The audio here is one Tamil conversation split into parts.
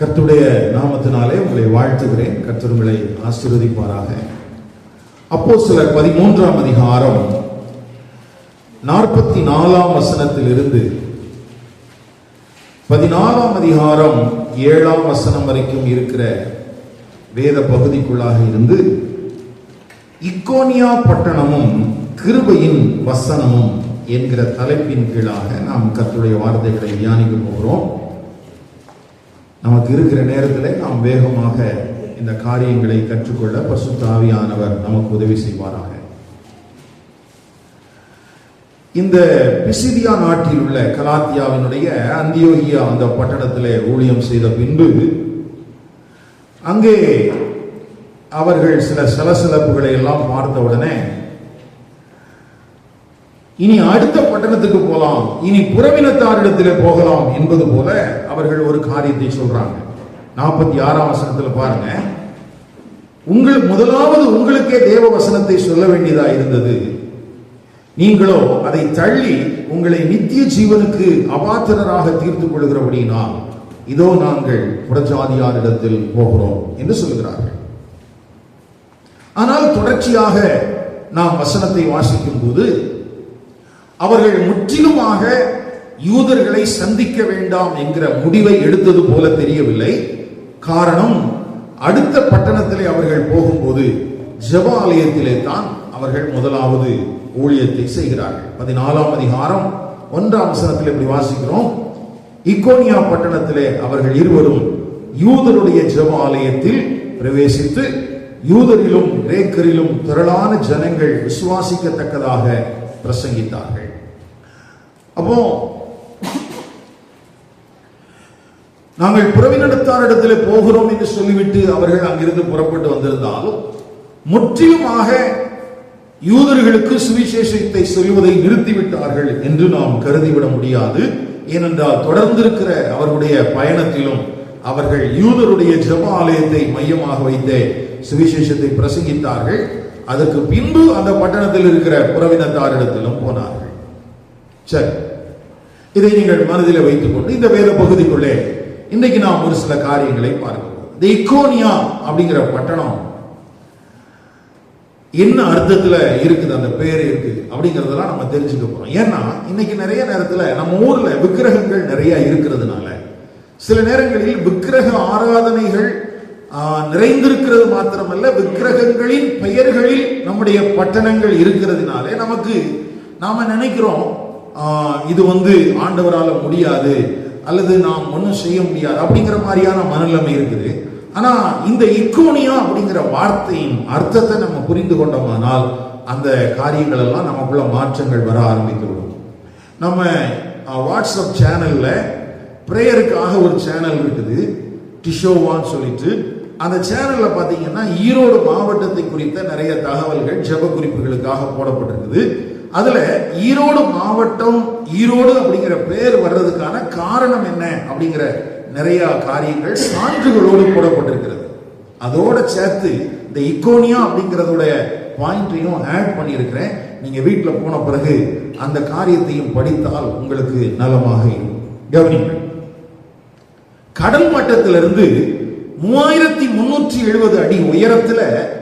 கர்த்தருடைய நாமத்தினாலே உங்களை வாழ்த்துகிறேன். கர்த்தர் உங்களை ஆசீர்வதிப்பாராக. அப்போஸ்தலர் 13ஆம் அதிகாரம் 44ஆம் வசனத்திலிருந்து 14ஆம் அதிகாரம் 7ஆம் வசனம் வரைக்கும் இருக்கிற வேத பகுதிக்குள்ளாக இருந்து இக்கோனியா பட்டணமும் கிருபையின் வசனமும் என்கிற தலைப்பின் கீழாக நாம் கர்த்தருடைய வார்த்தைகளை தியானிக்க போகிறோம். நமக்கு இருக்கிற நேரத்தில் நாம் வேகமாக இந்த காரியங்களை கற்றுக்கொள்ள பரிசுத்த ஆவியானவர் நமக்கு உதவி செய்வாராக. இந்த பிசிதியா நாட்டில் உள்ள கலாத்தியாவினுடைய அந்தியோகியா அந்த பட்டணத்திலே ஊழியம் செய்த பின்பு அங்கே அவர்கள் சில சலசலப்புகளை எல்லாம் பார்த்த உடனே இனி அடுத்த பட்டணத்துக்கு போகலாம், இனி புறவினத்தாரிடத்திலே போகலாம் என்பது போல அவர்கள் ஒரு காரியத்தை சொல்றாங்க. 46ஆம் வசனத்துல பாருங்க, முதலாவது உங்களுக்கே தேவ வசனத்தை சொல்ல வேண்டியதா இருந்தது, நீங்களோ அதை தள்ளி உங்களை நித்திய ஜீவனுக்கு அபாத்திரராக தீர்த்துக் கொள்கிறபடினால் இதோ நாங்கள் புறஜாதியாரிடத்தில் போகிறோம் என்று சொல்கிறார்கள். ஆனால் தொடர்ச்சியாக நாம் வசனத்தை வாசிக்கும் போது அவர்கள் முற்றிலுமாக யூதர்களை சந்திக்க வேண்டாம் என்கிற முடிவை எடுத்தது போல தெரியவில்லை. காரணம், அடுத்த பட்டணத்திலே அவர்கள் போகும்போது ஜெப ஆலயத்திலே தான் அவர்கள் முதலாவது ஊழியத்தை செய்கிறார்கள். 14ஆம் அதிகாரம் 1ஆம் வசனத்தில் இப்படி வாசிக்கிறோம், இக்கோனியா பட்டணத்திலே அவர்கள் இருவரும் யூதருடைய ஜெப ஆலயத்தில் பிரவேசித்து யூதரிலும் கிரேக்கரிலும் திரளான ஜனங்கள் விசுவாசிக்கத்தக்கதாக பிரசங்கித்தார்கள். அப்போ நாங்கள் புறவினத்தாரிடத்தில் போகிறோம் என்று சொல்லிவிட்டு அவர்கள் அங்கிருந்து புறப்பட்டு வந்திருந்தாலும் முற்றிலுமாக யூதர்களுக்கு சுவிசேஷத்தை சொல்வதை நிறுத்திவிட்டார்கள் என்று நாம் கருதிவிட முடியாது. ஏனென்றால் தொடர்ந்திருக்கிற அவர்களுடைய பயணத்திலும் அவர்கள் யூதருடைய ஜெப ஆலயத்தை மையமாக வைத்தே சுவிசேஷத்தை பிரசங்கித்தார்கள். அதற்கு பின்பு அந்த பட்டணத்தில் இருக்கிற புறவினத்தாரிடத்திலும் போனார்கள். சரி, இதை நீங்கள் மனதில் வைத்துக் கொண்டு இந்த வேத பகுதிக்குள்ளே இன்றைக்கு நாம் ஒரு சில காரியங்களை பார்க்கிறோம். இந்த இக்கோனியா அப்படிங்கிற பட்டணம் என்ன அர்த்தத்துல இருக்குது, அந்த பேர் இருக்கு அப்படிங்கறதெல்லாம் நம்ம தெரிஞ்சுக்க போறோம். ஏன்னா இன்னைக்கு நிறைய நேரத்துல நம்ம ஊர்ல விக்கிரகங்கள் நிறைய இருக்கிறதுனால சில நேரங்களில் விக்கிரக ஆராதனைகள் நிறைந்திருக்கிறது மாத்திரமல்ல, விக்கிரகங்களின் பெயர்களில் நம்முடைய பட்டணங்கள் இருக்கிறதுனாலே நாம நினைக்கிறோம் இது ஆண்டவரால முடியாது அல்லது நாம் ஒன்றும் செய்ய முடியாது அப்படிங்கிற மாதிரியான மனநிலைமை இருக்குது. ஆனா இந்த இக்கோனியா அப்படிங்கிற வார்த்தையின் அர்த்தத்தை நம்ம புரிந்து கொண்டோமானால் அந்த காரியங்கள் எல்லாம் நமக்குள்ள மாற்றங்கள் வர ஆரம்பித்துவிடும். நம்ம வாட்ஸ்அப் சேனல்ல பிரேயருக்காக ஒரு சேனல் இருக்குது, டிஷோவான்னு சொல்லிட்டு. அந்த சேனல்ல பாத்தீங்கன்னா ஈரோடு மாவட்டத்தை குறித்த நிறைய தகவல்கள் ஜெப குறிப்புகளுக்காக போடப்பட்டிருக்குது. அதுல ஈரோடு மாவட்டம், ஈரோடு அப்படிங்கிற பெயர் வர்றதுக்கான காரணம் என்ன அப்படிங்கிற நிறைய காரியங்கள் சான்றுகளோடு போடப்பட்டிருக்கிறது. அதோட சேர்த்து இந்த இக்கோனியா அப்படிங்கறதுடைய பாயிண்டையும் ஆட் பண்ணியிருக்கிறேன். நீங்க வீட்டுல போன பிறகு அந்த காரியத்தையும் படித்தால் உங்களுக்கு நலமாக இருக்கும். கவனிங்கள், கடல் மட்டத்திலிருந்து 3370 அடி உயரத்துல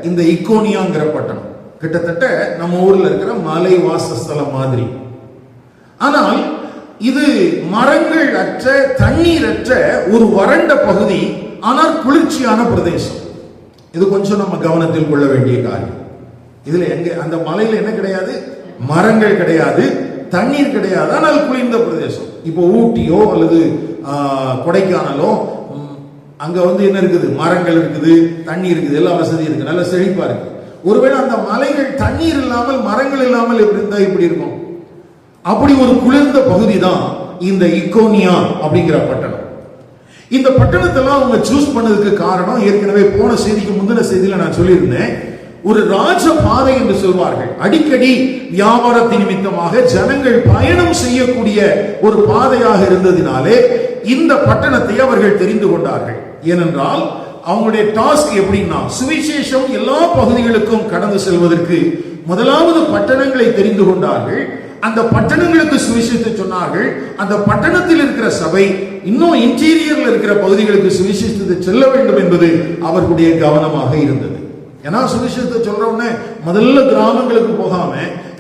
இந்த இக்கோனியாங்கிற பட்டணம் கிட்டத்தட்ட நம்ம ஊர்ல இருக்கிற மலை வாசஸ்தலம் மாதிரி. ஆனால் இது மரங்கள் அற்ற, தண்ணீர் அற்ற ஒரு வறண்ட பகுதி, ஆனால் குளிர்ச்சியான பிரதேசம். இது கொஞ்சம் நம்ம கவனத்தில் கொள்ள வேண்டிய காரியம். இதுல அந்த மலையில என்ன கிடையாது, மரங்கள் கிடையாது, தண்ணீர் கிடையாது, ஆனால் குளிர்ந்த பிரதேசம். இப்போ ஊட்டியோ அல்லது கொடைக்கானலோ அங்க என்ன இருக்குது, மரங்கள் இருக்குது, தண்ணி இருக்குது, எல்லா வசதியும் இருக்கு, நல்ல செழிப்பா இருக்கு. ஒருவேளை அந்த மலைகள் தண்ணீர் இல்லாமல் மரங்கள் இல்லாமல் எப்படி இருந்தா இப்படி இருக்கும்? அப்படி ஒரு குளிர்ந்த பகுதி தான் இந்த இக்கோனியா அப்படிங்கிற பட்டணம். இந்த பட்டணத்தெல்லாம் அவங்க சூஸ் பண்ணதுக்கு காரணம், ஏற்கனவே போன செய்திக்கு முந்தின செய்தியில நான் சொல்லியிருந்தேன், ஒரு ராஜ பாதை என்று சொல்வார்கள். அடிக்கடி வியாபாரத்தின் நிமித்தமாக ஜனங்கள் பயணம் செய்யக்கூடிய ஒரு பாதையாக இருந்ததினாலே இந்த பட்டணத்தை அவர்கள் தெரிந்து கொண்டார்கள். ஏனென்றால் அவங்களுடைய டாஸ்க் எப்படின்னா, சுவிசேஷம் எல்லா பகுதிகளுக்கும் கடந்து செல்வதற்கு முதலாவது பட்டணங்களை தெரிந்து கொண்டார்கள். அந்த பட்டணங்களுக்கு சுவிசேஷத்தை சொன்னார்கள். அந்த பட்டணத்தில் இருக்கிற சபை இன்னும் இன்டீரியர்ல இருக்கிற பகுதிகளுக்கு சுவிசேஷத்தை சொல்ல வேண்டும் என்பது அவர்களுடைய கவனமாக இருந்தது. ஏன்னா சுவிசேஷத்தை சொல்றவனே முதல்ல கிராமங்களுக்கு போகாம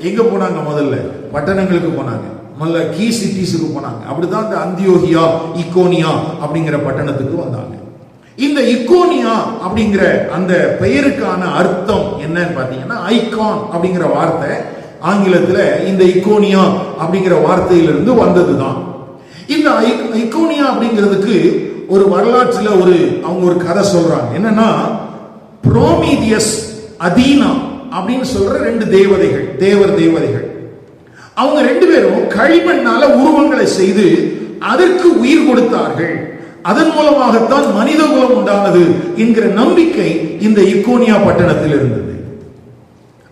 எங்க போனாங்க? முதல்ல பட்டணங்களுக்கு போனாங்க. முதல்ல கீ சிட்டிஸுக்கு போனாங்க. அப்படிதான் இந்த அந்தியோகியா, இக்கோனியா அப்படிங்கிற பட்டணத்துக்கு வந்தாங்க. இந்த இக்கோனியா அப்படிங்கிற அந்த பெயருக்கான அர்த்தம் என்னன்னு பாத்தீங்கன்னா, ஐகான் அப்படிங்கிற வார்த்தை ஆங்கிலத்துல இந்த இக்கோனியா அப்படிங்கிற வார்த்தையிலிருந்து வந்ததுதான். இந்த இக்கோனியா அப்படிங்கிறதுக்கு ஒரு வரலாற்றுல அவங்க ஒரு கதை சொல்றாங்க. என்னன்னா, புரோமீதியஸ், அதீனா அப்படின்னு சொல்ற ரெண்டு தேவதைகள். அவங்க ரெண்டு பேரும் களிமண்ணால உருவங்களை செய்து அதற்கு உயிர் கொடுத்தார்கள். அதன் மூலமாகத்தான் மனித குலம் உண்டானது என்கிற நம்பிக்கை இந்த இக்கோனியா பட்டணத்தில் இருந்தது.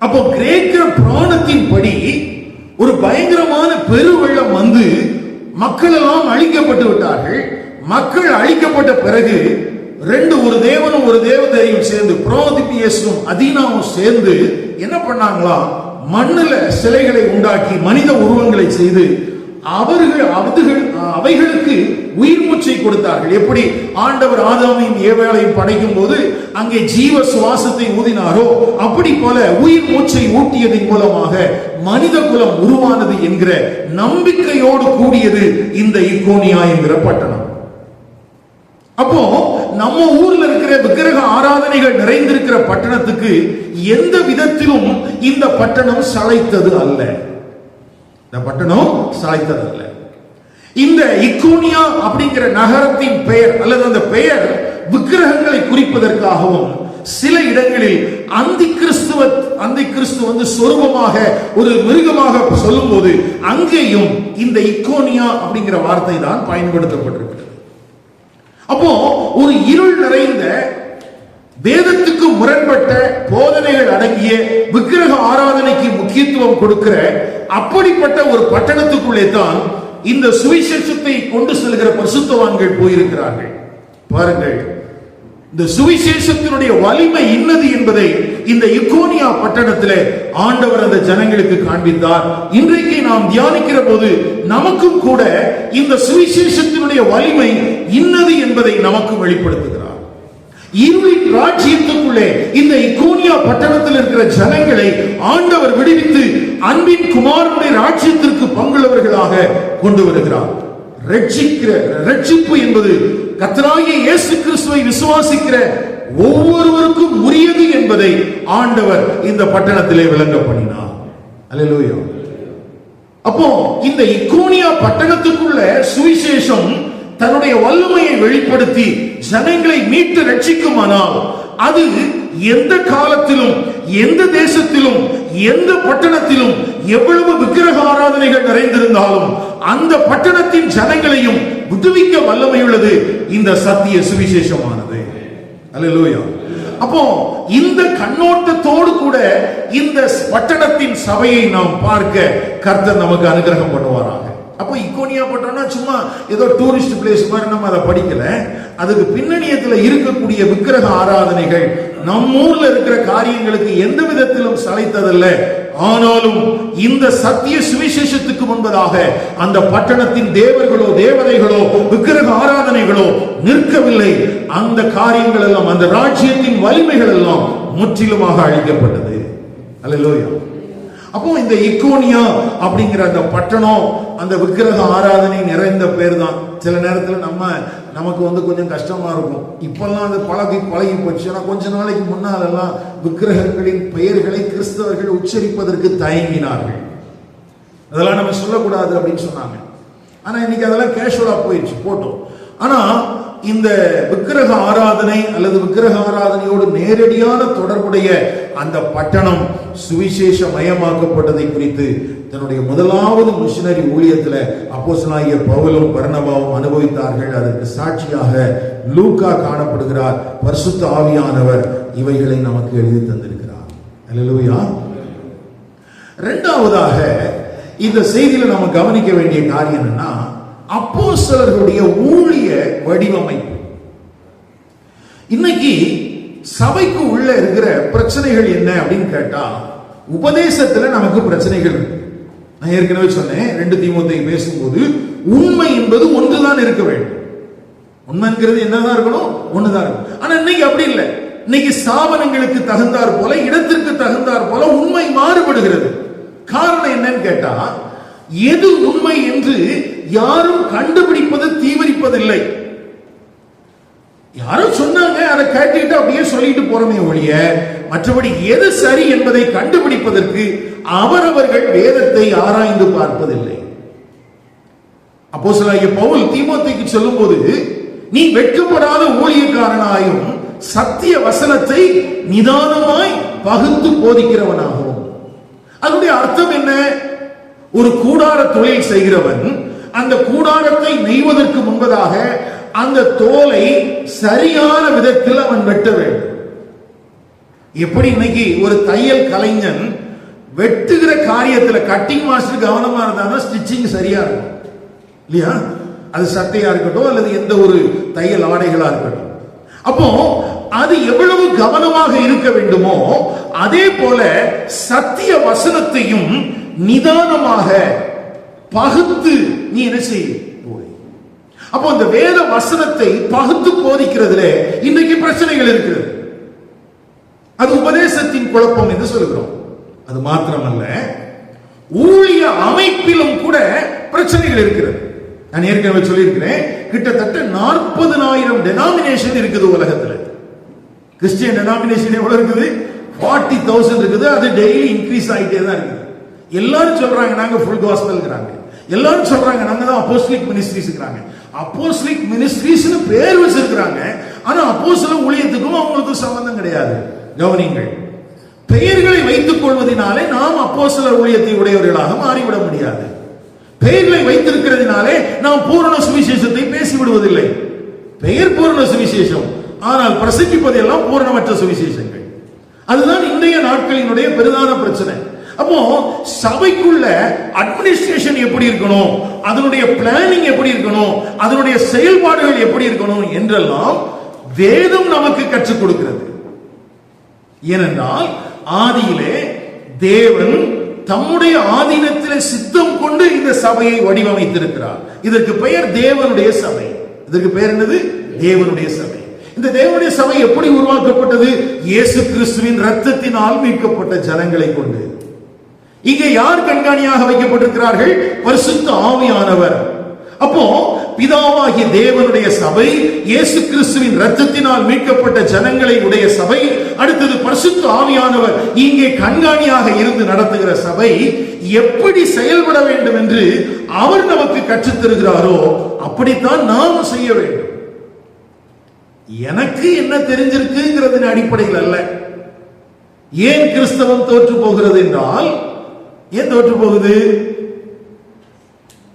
அப்போ கிரேக்க புராணத்தின் படி ஒரு பயங்கரமான பெருவெள்ளம் வந்து மக்கள் எல்லாம் அழிக்கப்பட்டு விட்டார்கள். மக்கள் அழிக்கப்பட்ட பிறகு ஒரு தேவனும் ஒரு தேவதையும் சேர்ந்து, புரோதிபியஸும் அதீனாவும் சேர்ந்து என்ன பண்ணாங்களா? மண்ணுல சிலைகளை உண்டாக்கி மனித உருவங்களை செய்து அவைகளுக்கு உயிர் மூச்சை கொடுத்தார்கள். எப்படி ஆண்டவர் ஆதாமையும் ஏவாளையும் படைக்கும் போது அங்கே ஜீவ சுவாசத்தை ஊதினாரோ, அப்படி போல உயிர் மூச்சை ஊட்டியதன் மூலமாக மனித குலம் உருவானது என்கிற நம்பிக்கையோடு கூடியது இந்த இக்கோனியா என்கிற பட்டணம். அப்போ நம்ம ஊர்ல இருக்கிற விக்கிரக ஆராதனைகள் நிறைந்திருக்கிற பட்டணத்துக்கு எந்த விதத்திலும் இந்த பட்டணம் சளைத்தது அல்ல. இந்த பட்டணம் சளைத்தது அல்ல. இந்த இக்கோனியா அப்படிங்கிற நகரத்தின் பெயர் அல்லது அந்த பெயர் விக்கிரகங்களை குறிப்பதற்காகவும், சில இடங்களில் அந்தி கிறிஸ்து வந்து சொரூபமாக ஒரு மிருகமாக சொல்லும் போது அங்கேயும் இந்த இக்கோனியா அப்படிங்கிற வார்த்தை தான் பயன்படுத்தப்பட்டிருக்கிறது. அப்போ ஒரு இருள் நிறைந்த, வேதத்துக்கு முரண்பட்ட போதனைகள் அடங்கிய விக்கிரக ஆராதனைக்கு முக்கியத்துவம் கொடுக்கிற அப்படிப்பட்ட ஒரு பட்டணத்துக்குள்ளே தான் இந்த சுவிசேஷத்தை கொண்டு செல்கிற பரிசுத்தவான்கள் போயிருக்கிறார்கள். பாருங்கள், இந்த சுவிசேஷத்தினுடைய வலிமை இன்னது என்பதை இந்த இக்கோனியா பட்டணத்திலே ஆண்டவர் அந்த ஜனங்களுக்கு காண்பித்தார். இன்றைக்கு நாம் தியானிக்கிற போது நமக்கும் கூட இந்த சுவிசேஷத்தினுடைய வலிமை இன்னது என்பதை நமக்கு வெளிப்படுத்துகிறார். இருளின் ராஜ்யத்துக்குள்ளே இந்த இக்கோனியா பட்டணத்தில் இருக்கிற ஜனங்களை ஆண்டவர் விடுவித்து அன்பின் குமாரனுடைய ராஜ்யத்திற்கு பங்குள்ளவர்களாக கொண்டு வருகிறார். ரட்சிப்பு என்பது கர்த்தராகிய இயேசு கிறிஸ்துவை விசுவாசிக்கிற ஒவ்வொருவருக்கும் உரியது என்பதை ஆண்டவர் இந்த பட்டணத்திலே விளங்க பண்ணினார். அல்லேலூயா. அப்போ இந்த இக்கோனியா பட்டணத்துக்குள்ள சுவிசேஷம் தன்னுடைய வல்லமையை வெளிப்படுத்தி ஜனங்களை மீட்டு ரட்சிக்குமானால், அது எந்த காலத்திலும், எந்த தேசத்திலும், எந்த பட்டணத்திலும் எவ்வளவு விக்கிரக ஆராதனைகள் நிறைந்திருந்தாலும் அந்த பட்டணத்தின் ஜனங்களையும் விடுவிக்க வல்லமை உள்ளது இந்த சத்திய சுவிசேஷமானது. அல்லேலூயா. அப்போ இந்த கண்ணோட்டத்தோடு கூட இந்த பட்டணத்தின் சபையை நாம் பார்க்க கர்த்தர் நமக்கு அனுகிரகம் பண்ணுவாராக. அப்போ இக்கோனியா பட்டணம்னா சும்மா ஏதோ டூரிஸ்ட் பிளேஸ் மாதிரி நம்ம அதை படிக்கல. அதுக்கு பின்னணியத்துல இருக்கக்கூடிய விக்கிரக ஆராதனைகள் நம்ம ஊர்ல இருக்கிற காரியங்களுக்கு எந்த விதத்திலும் சளைத்ததல்ல. ஆனாலும் இந்த சத்திய சுவிசேஷத்துக்கு முன்பதாக அந்த பட்டணத்தின் தேவர்களோ தேவதைகளோ விக்கிரக ஆராதனைகளோ நிற்கவில்லை. அந்த காரியங்கள் எல்லாம், அந்த ராஜ்யத்தின் வலிமைகள் எல்லாம் முற்றிலுமாக அழிக்கப்பட்டது. அல்லேலூயா. அப்போ இந்த இக்கோனியா அப்படிங்கிற அந்த பட்டணம், அந்த விக்கிரக ஆராதனை நிறைந்த பேர் தான். சில நேரத்தில் நமக்கு வந்து கொஞ்சம் கஷ்டமா இருக்கும். இப்பெல்லாம் அது பழகி போச்சு. ஆனா கொஞ்ச நாளைக்கு முன்னால் எல்லாம் விக்கிரகங்களின் பெயர்களை கிறிஸ்தவர்கள் உச்சரிப்பதற்கு தயங்கினார்கள். அதெல்லாம் நம்ம சொல்லக்கூடாது அப்படின்னு சொன்னாங்க. ஆனா இன்னைக்கு அதெல்லாம் கேஷுவலா போயிடுச்சு, போட்டோம். ஆனா இந்த விக்கிரக ஆராதனை அல்லது விக்கிரக ஆராதனையோடு நேரடியான தொடர்புடைய அந்த பட்டணம் சுவிசேஷ மயமாக்கப்பட்டதை குறித்து தன்னுடைய முதலாவது மிஷனரி ஊழியத்தில் அப்போஸ்தலனாகிய பவுலும் பர்னபாவும் அனுபவித்தார்கள். அதற்கு சாட்சியாக லூக்கா காணப்படுகிறார். பரிசுத்த ஆவியானவர் இவைகளை நமக்கு எழுதி தந்திருக்கிறார். அல்லேலூயா. இரண்டாவதாக இந்த செய்தியில நம்ம கவனிக்க வேண்டிய காரியம் என்னன்னா, அப்போஸ்தலர்களுடைய ஊழிய வடிவமைப்பு. இன்னைக்கு சபைக்கு உள்ள இருக்கிற பிரச்சனைகள் என்ன அப்படின்னு கேட்டா, உபதேசத்துல நமக்கு பிரச்சனைகள் இருக்கு. நான் ஏற்கனவே சொன்னேன் 2 தீமோத்தேயு பேசும்போது உண்மை என்பது ஒன்றுதான் இருக்க வேண்டும். உண்மைங்கிறது என்னதான் இருக்கணும், ஒண்ணுதான் இருக்கணும். ஆனா இன்னைக்கு அப்படி இல்லை. இன்னைக்கு ஸ்தாபனங்களுக்கு தகுந்தார் போல, இடத்திற்கு தகுந்தார் போல உண்மை மாறுபடுகிறது. காரணம் என்னன்னு கேட்டா, எது உண்மை என்று யாரும் கண்டுபிடிப்பது தீவிரிப்பதில்லை. யாரும் சொன்னாங்க, அதை கேட்டுக்கிட்டு அப்படியே சொல்லிட்டு போறமே ஒழிய மற்றபடி எது சரி என்பதை கண்டுபிடிப்பதற்கு அவரவர்கள் வேதத்தை ஆராய்ந்து பார்ப்பதில்லை. அப்போஸ்தலனாகிய பவுல் தீமோத்தேயுக்கு சொல்லும்போது, நீ வெட்கப்படாத ஊழியக்காரனாயும் சத்திய வசனத்தை நிதானமாய் பகுத்து போதிக்கிறவனாகும். அதனுடைய அர்த்தம் என்ன? ஒரு கூடார தொழில் செய்கிறவன் அந்த கூடாரத்தை நெய்வதற்கு முன்பதாக அந்த தோலை சரியான விதத்தில் அவன் வெட்ட வேண்டும். எப்படி இன்னைக்கு ஒரு தையல் கலைஞன் வெட்டுகிற காரியத்தில் கட்டிங் மாஸ்டர் கவனமா இருந்தாலும் ஸ்டிச்சிங் சரியா இருக்கும் இல்லையா? அது சட்டையா இருக்கட்டும் அல்லது எந்த ஒரு தையல் ஆடைகளா இருக்கட்டும். அப்போ அது எவ்வளவு கவனமாக இருக்க வேண்டுமோ அதே போல சத்திய வசனத்தையும் நிதானமாக பகுத்து நீ என்ன செய்ய. அப்போ அந்த வேத வசனத்தை பகுத்து போதிக்கிறதுல இன்றைக்கு பிரச்சனைகள் இருக்கிறது. அது உபதேசத்தின் குழப்பம் என்று சொல்கிறோம். அது மாத்திரமல்ல, ஊழிய அமைப்பிலும் கூட பிரச்சனைகள் இருக்கிறது. நான் ஏற்கனவே சொல்லியிருக்கிறேன், கிட்டத்தட்ட 40,000 டெனாமினேஷன் இருக்குது உலகத்தில். கிறிஸ்டியன் டெனாமினேஷன் எவ்வளவு இருக்குது? 40,000 இருக்குது. அது டெய்லி இன்க்ரீஸ் ஆகிட்டே தான் இருக்குது. எல்லாரும் சொல்றாங்க நாங்க ஃபுல் காஸ்பல்ங்கறாங்க. எல்லாரும் சொல்றாங்க நாங்க தான் அப்போஸ்தலிக் மினிஸ்ட்ரிஸ்ங்கறாங்க. அப்போஸ்தலிக் மினிஸ்ட்ரிஸ்னு பேர் வச்சிருக்காங்க. ஆனா அப்போஸ்தல ஊழியத்துக்கும் அவங்களுக்கு சம்பந்தம் கிடையாது. கவனிங்கள், பெயர்களை வைத்துக் கொள்வதனாலே நாம் அப்போஸ்தலர் ஊழியத்தை உடையவர்களாக மாறிவிட முடியாது. பெயர்களை வைத்திருக்கிறதுனாலே நாம் பூரண சுவிசேஷத்தை பேசிவிடுவதில்லை. பெயர் பூரண சுவிசேஷம், ஆனால் பிரசங்கிப்பதெல்லாம் பூரணமற்ற சுவிசேஷங்கள். அதுதான் இன்றைய நாட்களினுடைய பிரதான பிரச்சனை. அப்போ சபைக்குள்ள அட்மினிஸ்ட்ரேஷன் எப்படி இருக்கணும், அதனுடைய பிளானிங் எப்படி இருக்கணும், அதனுடைய செயல்பாடுகள் எப்படி இருக்கணும் என்றெல்லாம் வேதம் நமக்கு கற்றுக் கொடுக்கிறது. ஏனென்றால் ஆதியிலே தேவன் தம்முடைய ஆதீனத்திலே சித்தம் கொண்டு இந்த சபையை வடிவமைத்திருக்கிறார். இதற்கு பெயர் தேவனுடைய சபை. இதற்கு பெயர் என்னது? தேவனுடைய சபை. இந்த தேவனுடைய சபை எப்படி உருவாக்கப்பட்டது? இயேசு கிறிஸ்துவின் இரத்தத்தினால் மீட்கப்பட்ட ஜனங்களை கொண்டு. இங்கே யார் கண்காணியாக வைக்கப்பட்டிருக்கிறார்கள்? பரிசுத்த ஆவியானவர். அப்போ பிதாவாகிய தேவனுடைய சபை, இயேசு கிறிஸ்துவின் இரத்தத்தினால் மீட்கப்பட்ட ஜனங்களை உடைய சபை, அடுத்தது பரிசுத்த ஆவியானவர் இங்கே கண்காணியாக இருந்து நடத்துகிற சபை எப்படி செயல்பட வேண்டும் என்று அவர் நமக்கு கற்றுத் தருகிறாரோ அப்படித்தான் நாம் செய்ய வேண்டும். எனக்கு என்ன தெரிஞ்சிருக்குங்கிறதின் அடிப்படையில் அல்ல. ஏன் கிறிஸ்தவம் தோற்று போகிறது என்றால், ஏன் தோற்று போகுது?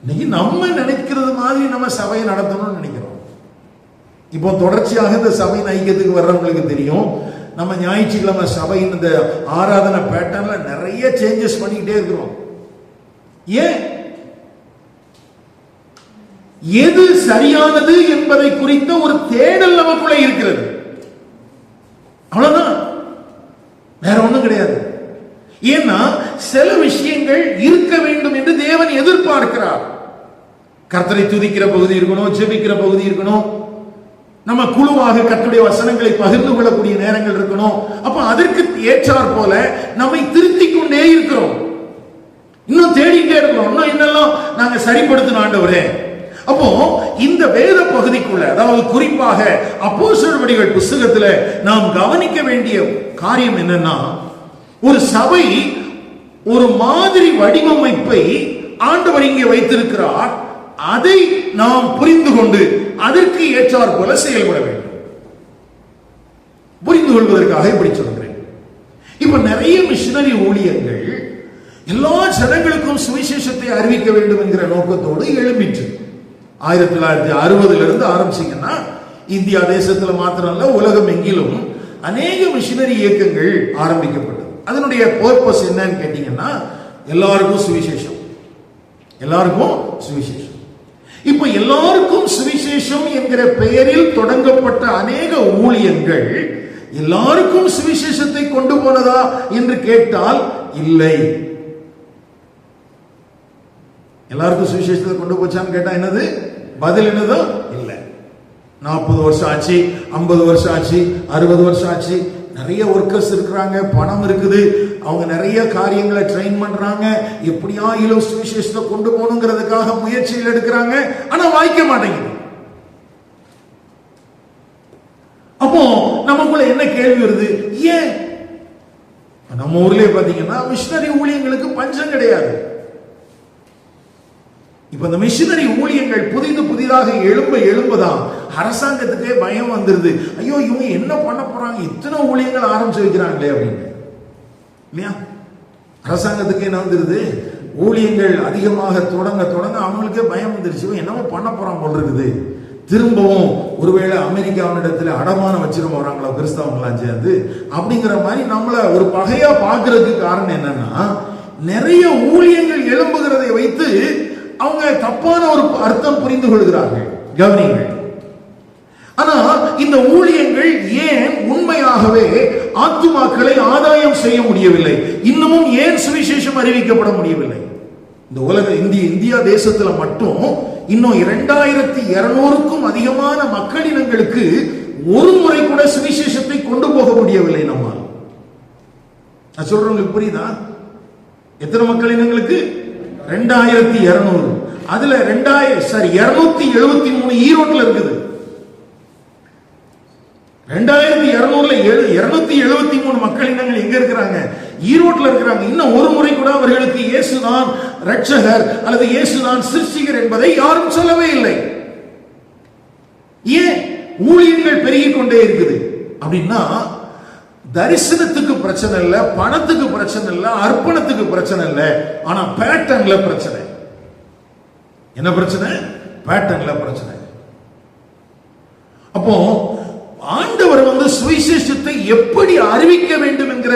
இன்னைக்கு நம்ம நினைக்கிறது மாதிரி நம்ம சபையை நடத்தணும்னு நினைக்கிறோம். இப்போ தொடர்ச்சியாக இந்த சபை ஐக்கியத்துக்கு வர்றவங்களுக்கு தெரியும், நம்ம ஞாயிற்றுக்கிழமை சபையின் இந்த ஆராதனை பேட்டர்ன்ல நிறைய சேஞ்சஸ் பண்ணிக்கிட்டே இருக்கிறோம். ஏன்? எது சரியானது என்பதை குறித்த ஒரு தேடல் நமக்குள்ள இருக்கிறது. அவ்வளவுதான், வேற ஒண்ணும் கிடையாது. ஏன்னா சில விஷயங்கள் இருக்க வேண்டும் என்று தேவன் எதிர்பார்க்கிறார். கர்த்தரை துதிக்கிற பகுதி இருக்கணும், ஜெபிக்கிற பகுதி இருக்கணும், நம்ம குழுவாக கர்த்தருடைய வசனங்களை பகிர்ந்து கொள்ளக்கூடிய நேரங்கள் இருக்கணும். அப்ப அதற்கு ஏற்றார் போல நம்மை திருத்திக் கொண்டே இருக்கிறோம், இன்னும் தேடிட்டே இருக்கிறோம், இன்னும் என்னெல்லாம் நாங்க சரிப்படுத்தின ஆண்டவரே. அப்போ இந்த வேத பகுதிக்குள்ள, அதாவது குறிப்பாக அப்போஸ்தலர்கள் புத்தகத்துல நாம் கவனிக்க வேண்டிய காரியம் என்னன்னா, ஒரு சபை ஒரு மாதிரி வடிவமைப்பை ஆண்டவர் இங்கே வைத்திருக்கிறார். அதை நாம் புரிந்து கொண்டு அதற்கு ஏற்றார் போல செயல்பட வேண்டும். புரிந்து கொள்வதற்காக இப்படி சொல்கிறேன். இப்ப நிறைய மிஷனரி ஊழியர்கள் எல்லா ஜனங்களுக்கும் சுவிசேஷத்தை அறிவிக்க வேண்டும் என்கிற நோக்கத்தோடு எழும்பிற்று. 1960 இருந்து ஆரம்பிச்சீங்கன்னா இந்தியா தேசத்துல மாத்திரமல்ல, உலகம் எங்கிலும் அநேக மிஷனரி இயக்கங்கள் ஆரம்பிக்கப்பட்டது. அதனுடைய பர்பஸ் என்னன்னு கேட்டீங்கன்னா, எல்லாருக்கும் சுவிசேஷம், எல்லாருக்கும் சுவிசேஷம். இப்ப எல்லாருக்கும் சுவிசேஷம் என்கிற பெயரில் தொடங்கப்பட்ட அநேக ஊழியங்கள் எல்லாருக்கும் சுவிசேஷத்தை கொண்டு போனதா என்று கேட்டால் இல்லை. எல்லாருக்கும் சுவிசேஷத்தை கொண்டு போச்சான்னு கேட்டா என்னது பதில்? என்னதோ இல்ல. 40 வருஷம் ஆச்சு, 50 வருஷம் ஆச்சு, 60 வருஷம் ஆச்சு. நிறைய ஒர்க்கர்ஸ் இருக்கிறாங்க, பணம் இருக்குது, அவங்க நிறைய காரியங்களை ட்ரெயின் பண்றாங்க, எப்படியா சுவிசேஷத்தை கொண்டு போகணுங்கிறதுக்காக முயற்சிகள் எடுக்கிறாங்க, ஆனா வாய்க்க மாட்டேங்குது. அப்போ நமக்குள்ள என்ன கேள்வி வருது? ஏன்? நம்ம ஊர்லயே பாத்தீங்கன்னா மிஷனரி ஊழியங்களுக்கு பஞ்சம் கிடையாது. இப்ப இந்த மிஷனரி ஊழியங்கள் புதிதாக எழும்பதான் அரசாங்கத்துக்கே பயம் வந்துருது. ஐயோ, இவங்க என்ன பண்ண போறாங்க, இத்தனை ஊழியங்கள் ஆரம்பிச்சு வைக்கிறாங்களே அப்படின்னு. இல்லையா? அரசாங்கத்துக்கு என்ன வந்துருது? ஊழியங்கள் அதிகமாக தொடங்க அவங்களுக்கே பயம் வந்துருச்சு, என்னவோ பண்ண போறான் போல் இருக்குது. திரும்பவும் ஒருவேளை அமெரிக்காவினிடத்துல அடமானம் வச்சிட போறாங்களா கிறிஸ்தவங்களாம் சேர்ந்து அப்படிங்கிற மாதிரி நம்மள ஒரு பகையா பாக்குறதுக்கு காரணம் என்னன்னா, நிறைய ஊழியங்கள் எழும்புகிறதை வைத்து அவங்க தப்பான ஒரு அர்த்தம் புரிந்து கொள்கிறார்கள். கவனிங்கள். ஆனா இந்த ஊழியங்கள் ஏன் உண்மையாகவே ஆத்துமாக்களை ஆதாயம் செய்ய முடியவில்லை? இன்னமும் ஏன் சுவிசேஷம் அறிவிக்கப்பட முடியவில்லை? இந்த உலக இந்தியா தேசத்துல மட்டும் இன்னும் 2200க்கும் அதிகமான மக்களினங்களுக்கு ஒரு முறை கூட சுவிசேஷத்தை கொண்டு போக முடியவில்லை நம்மால். நான் சொல்றவங்களுக்கு புரியுதா? எத்தனை மக்களினங்களுக்கு? 2200. அதுல 273 ஈரோட்ல இருக்குது. 2200ல 273 மக்களினங்கள் எங்க இருக்கிறாங்க? ஈரோட்ல இருக்கிறாங்க. இன்னும் ஒரு முறை கூட அவர்களுக்கு இயேசுதான் ரட்சகர் அல்லது இயேசுதான் சிருஷ்டிகர் என்பதை யாரும் சொல்லவே இல்லை. ஏன்? ஊழியங்கள் பெருகிக் கொண்டே இருக்குது. அப்படின்னா தரிசனத்துக்கு பிரச்சனை இல்ல, பணத்துக்கு பிரச்சனை இல்ல, அர்ப்பணத்துக்கு பிரச்சனை இல்ல, ஆனா பேட்டர்ன்ல பிரச்சனை. என்ன பிரச்சனை? பேட்டர்ன்ல பிரச்சனை. அப்போ ஆண்டவர் சுவிசேஷத்தை எப்படி அறிவிக்க வேண்டும் என்கிற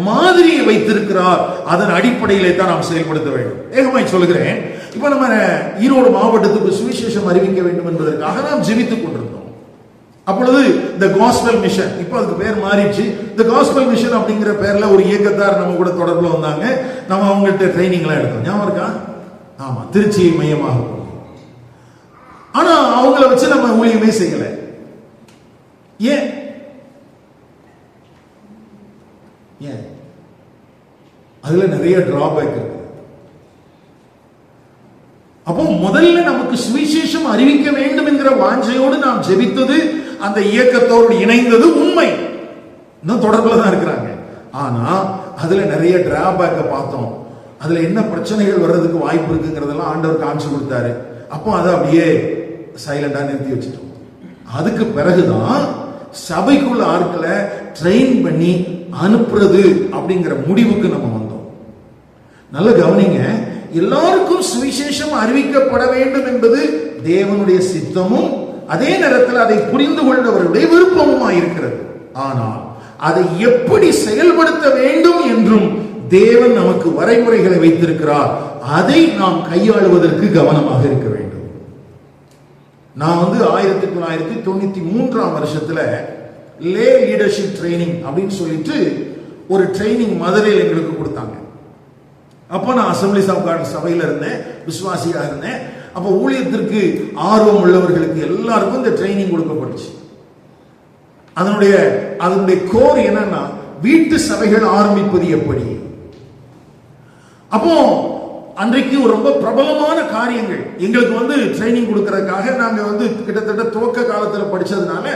மாதிரியை வைத்திருக்கிறார். அதன் அடிப்படையிலே தான் நாம் செயல்படுத்த வேண்டும். ஏகமாய் சொல்கிறேன், இப்ப நம்ம ஈரோடு மாவட்டத்துக்கு சுவிசேஷம் அறிவிக்க வேண்டும் என்பதற்காக நாம் ஜெபித்துக் கொண்டிருந்தோம். அப்பொழுது இந்த காஸ்பல் மிஷன், இப்ப அதுக்கு பேர் மாறிடுச்சு, இந்த காஸ்பல் மிஷன் அப்படிங்கிற பேர்ல ஒரு இயக்கத்தார் நம்ம கூட தொடர்புல வந்தாங்க. நம்ம அவங்கள்ட்ட ட்ரைனிங் எல்லாம் எடுத்தோம். ஞாபகம் இருக்கா? ஆமா, திருச்சியை மையமாக. ஆனா அவங்கள வச்சு நம்ம ஊழியமே செய்யல. ஏன்? அதுல நிறைய டிராபேக் இருக்கு. அப்போ முதல்ல நமக்கு சுவிசேஷம் அறிவிக்க வேண்டும் என்கிற வாஞ்சையோடு நாம் ஜெபித்தது, அந்த இயக்கத்தோடு இணைந்தது உண்மை. இன்னும் தொடர்புல தான் இருக்கிறாங்க. ஆனா அதுல நிறைய டிராபேக்க பார்த்தோம். அதுல என்ன பிரச்சனைகள் வர்றதுக்கு வாய்ப்பு இருக்குங்கிறதெல்லாம் ஆண்டவர் காமிச்சு கொடுத்தாரு. அப்போ அதை அப்படியே சைலண்டா நிறுத்தி வச்சுட்டோம். அதுக்கு பிறகுதான் சபைக்குள்ள ஆட்களை ட்ரெயின் பண்ணி அனுப்புறது அப்படிங்கிற முடிவுக்கு நம்ம வந்தோம். நல்ல கவனிங்க, எல்லாருக்கும் சுவிசேஷம் அறிவிக்கப்பட வேண்டும் என்பது தேவனுடைய சித்தமும் அதே நேரத்தில் அதை புரிந்து கொண்டவருடைய விருப்பமும் இருக்கிறது. ஆனால் அதை எப்படி செயல்படுத்த வேண்டும் என்றும் தேவன் நமக்கு வரைமுறைகளை வைத்திருக்கிறார். அதை நாம் கையாளுவதற்கு கவனமாக இருக்க வேண்டும். நான் 1993ஆம் வருஷத்துல லே லீடர்ஷிப் ட்ரைனிங் அப்படின்னு சொல்லிட்டு ஒரு ட்ரைனிங் மதுரையில் எங்களுக்கு கொடுத்தாங்க. அப்போ நான் அசம்பிளிஸ் ஆஃப் காட் சபையில இருந்தேன், விசுவாசியா இருந்தேன். அப்போ ஊழியத்திற்கு ஆர்வம் உள்ளவர்களுக்கு எல்லாருக்கும் இந்த ட்ரைனிங் கொடுக்கப்பட்டுச்சு. அதனுடைய கோர் என்னன்னா, வீட்டு சபைகள் ஆரம்பிப்பது எப்படி. அப்போ அன்றைக்கு ரொம்ப பிரபலமான காரியங்கள் எங்களுக்கு ட்ரைனிங் கொடுக்கறதுக்காக நாங்க கிட்டத்தட்ட துவக்க காலத்தில் படிச்சதுனால